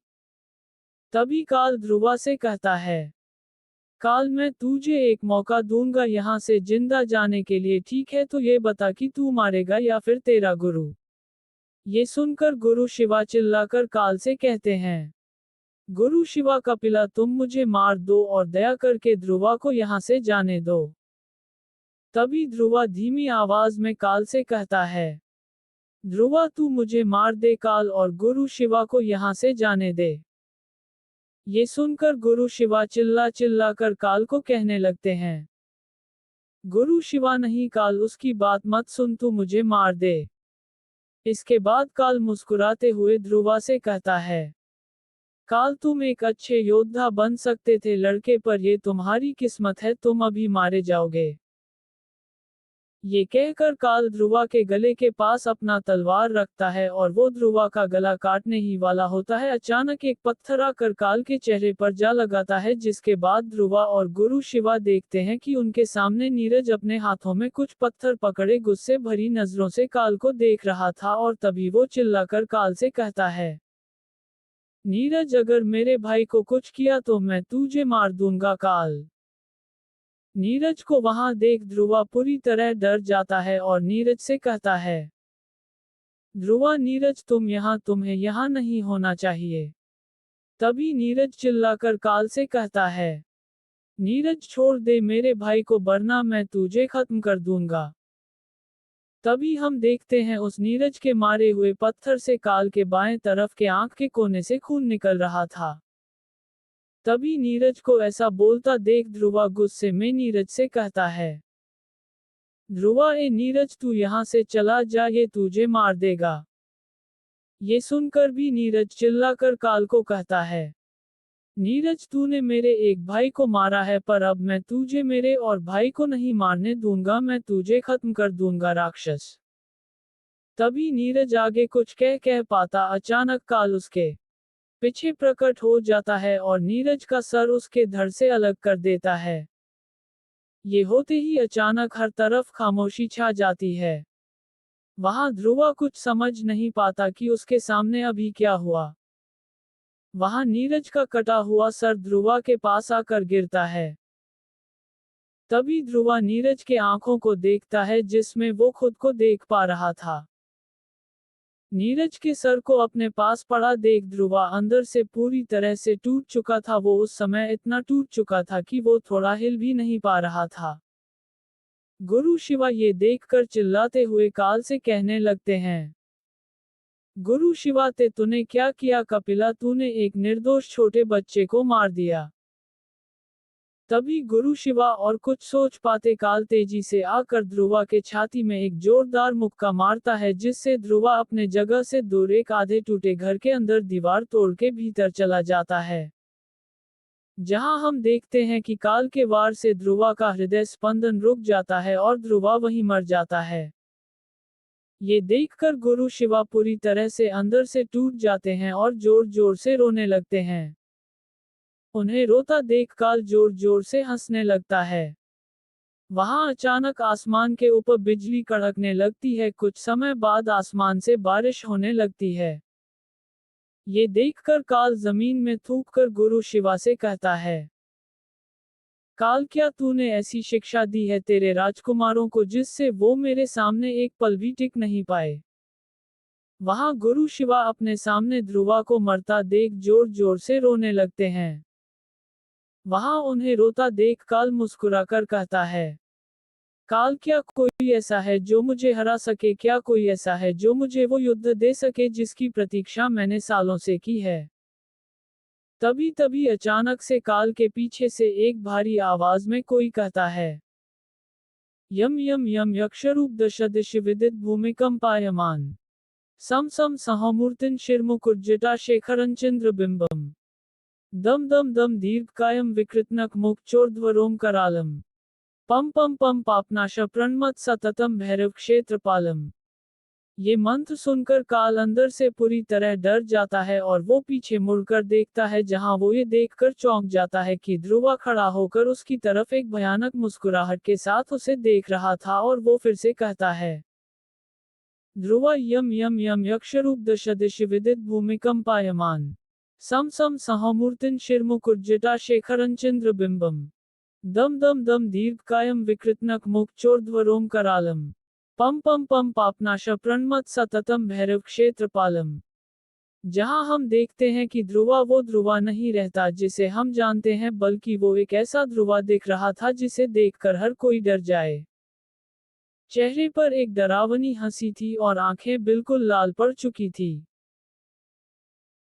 तभी काल ध्रुवा से कहता है, काल मैं तुझे एक मौका दूंगा यहाँ से जिंदा जाने के लिए, ठीक है तो ये बता कि तू मारेगा या फिर तेरा गुरु। ये सुनकर गुरु शिवा चिल्लाकर काल से कहते हैं, गुरु शिवा कपिला तुम मुझे मार दो और दया करके ध्रुवा को यहाँ से जाने दो। तभी ध्रुवा धीमी आवाज में काल से कहता है, ध्रुवा तू मुझे मार दे काल, और गुरु शिवा को यहाँ से जाने दे। ये सुनकर गुरु शिवा चिल्ला चिल्ला कर काल को कहने लगते हैं, गुरु शिवा नहीं काल उसकी बात मत सुन, तू मुझे मार दे। इसके बाद काल मुस्कुराते हुए ध्रुवा से कहता है, काल तुम एक अच्छे योद्धा बन सकते थे लड़के, पर ये तुम्हारी किस्मत है, तुम अभी मारे जाओगे। ये कहकर काल ध्रुवा के गले के पास अपना तलवार रखता है और वो ध्रुवा का गला काटने ही वाला होता है। अचानक एक पत्थर आकर काल के चेहरे पर जा लगाता है, जिसके बाद ध्रुवा और गुरु शिवा देखते हैं कि उनके सामने नीरज अपने हाथों में कुछ पत्थर पकड़े गुस्से भरी नजरों से काल को देख रहा था, और तभी वो चिल्लाकर काल से कहता है, नीरज अगर मेरे भाई को कुछ किया तो मैं तुझे मार दूंगा काल। नीरज को वहां देख ध्रुवा पूरी तरह डर जाता है और नीरज से कहता है, ध्रुवा नीरज तुम्हें यहाँ नहीं होना चाहिए। तभी नीरज चिल्लाकर काल से कहता है, नीरज छोड़ दे मेरे भाई को वरना मैं तुझे खत्म कर दूंगा। तभी हम देखते हैं उस नीरज के मारे हुए पत्थर से काल के बाएं तरफ के आंख के कोने से खून निकल रहा था। तभी नीरज को ऐसा बोलता देख ध्रुवा गुस्से में नीरज से कहता है, ध्रुवा ए नीरज तू यहाँ से चला जा, ये तुझे मार देगा। ये सुनकर भी नीरज चिल्लाकर काल को कहता है, नीरज तूने मेरे एक भाई को मारा है, पर अब मैं तुझे मेरे और भाई को नहीं मारने दूंगा, मैं तुझे खत्म कर दूंगा राक्षस। तभी नीरज आगे कुछ कह पाता, अचानक काल उसके पीछे प्रकट हो जाता है और नीरज का सर उसके धड़ से अलग कर देता है। ये होते ही अचानक हर तरफ खामोशी छा जाती है। वहां ध्रुवा कुछ समझ नहीं पाता कि उसके सामने अभी क्या हुआ। वहां नीरज का कटा हुआ सर ध्रुवा के पास आकर गिरता है। तभी ध्रुवा नीरज के आंखों को देखता है, जिसमें वो खुद को देख पा रहा था। नीरज के सर को अपने पास पड़ा देख ध्रुवा अंदर से पूरी तरह से टूट चुका था। वो उस समय इतना टूट चुका था कि वो थोड़ा हिल भी नहीं पा रहा था। गुरु शिवा ये देखकर चिल्लाते हुए काल से कहने लगते हैं, गुरु शिवा तूने क्या किया कपिला, तूने एक निर्दोष छोटे बच्चे को मार दिया। तभी गुरु शिवा और कुछ सोच पाते काल तेजी से आकर ध्रुवा के छाती में एक जोरदार मुक्का मारता है, जिससे ध्रुवा अपने जगह से दूर एक आधे टूटे घर के अंदर दीवार तोड़ के भीतर चला जाता है। जहां हम देखते हैं कि काल के वार से ध्रुवा का हृदय स्पंदन रुक जाता है और ध्रुवा वहीं मर जाता है। ये देखकर गुरु शिवा पूरी तरह से अंदर से टूट जाते हैं और जोर जोर से रोने लगते हैं। उन्हें रोता देख काल जोर जोर से हंसने लगता है। वहां अचानक आसमान के ऊपर बिजली कड़कने लगती है। कुछ समय बाद आसमान से बारिश होने लगती है। ये देखकर काल जमीन में थूककर गुरु शिवा से कहता है, काल क्या तूने ऐसी शिक्षा दी है तेरे राजकुमारों को जिससे वो मेरे सामने एक पल भी टिक नहीं पाए। वहां गुरु शिवा अपने सामने ध्रुवा को मरता देख जोर जोर से रोने लगते हैं। वहां उन्हें रोता देख काल मुस्कुराकर कहता है, काल क्या कोई ऐसा है जो मुझे हरा सके, क्या कोई ऐसा है जो मुझे वो युद्ध दे सके जिसकी प्रतीक्षा मैंने सालों से की है। तभी तभी अचानक से काल के पीछे से एक भारी आवाज में कोई कहता है, यम यम यम यक्षरूप दशदिश विदित भूमिकंपायमान सम सम सहमूर्तिन शिरमुकुज्जटा शेखरंचंद्र बिंबम दम दम दम दीर्घकायम विकृतनक मुक्चोर्ध्वरोम करालम पम पम पम पापनाश प्रणमत सततम भैरव क्षेत्रपालम। ये मंत्र सुनकर काल अंदर से पूरी तरह डर जाता है और वो पीछे मुड़कर देखता है, जहां वो ये देखकर चौंक जाता है कि ध्रुवा खड़ा होकर उसकी तरफ एक भयानक मुस्कुराहट के साथ उसे देख रहा था और वो फिर से कहता है, ध्रुवा यम यम यम यक्षरूप दशदिश विदित भूमिकंपायमान सम सम सहमूर्तिन शिरमुकुज्जटा शेखरंचंद्र बिंबम दम दम दम दीर्घकायम विकृतनक मुक्चोर्ध्वरोम करालम पम पम पम पापनाश प्रणमत सततम भैरव क्षेत्रपालम। जहां हम देखते हैं कि ध्रुवा वो ध्रुवा नहीं रहता जिसे हम जानते हैं, बल्कि वो एक ऐसा ध्रुवा दिख रहा था जिसे देखकर हर कोई डर जाए। चेहरे पर एक डरावनी हंसी थी और आंखें बिल्कुल लाल पड़ चुकी थी।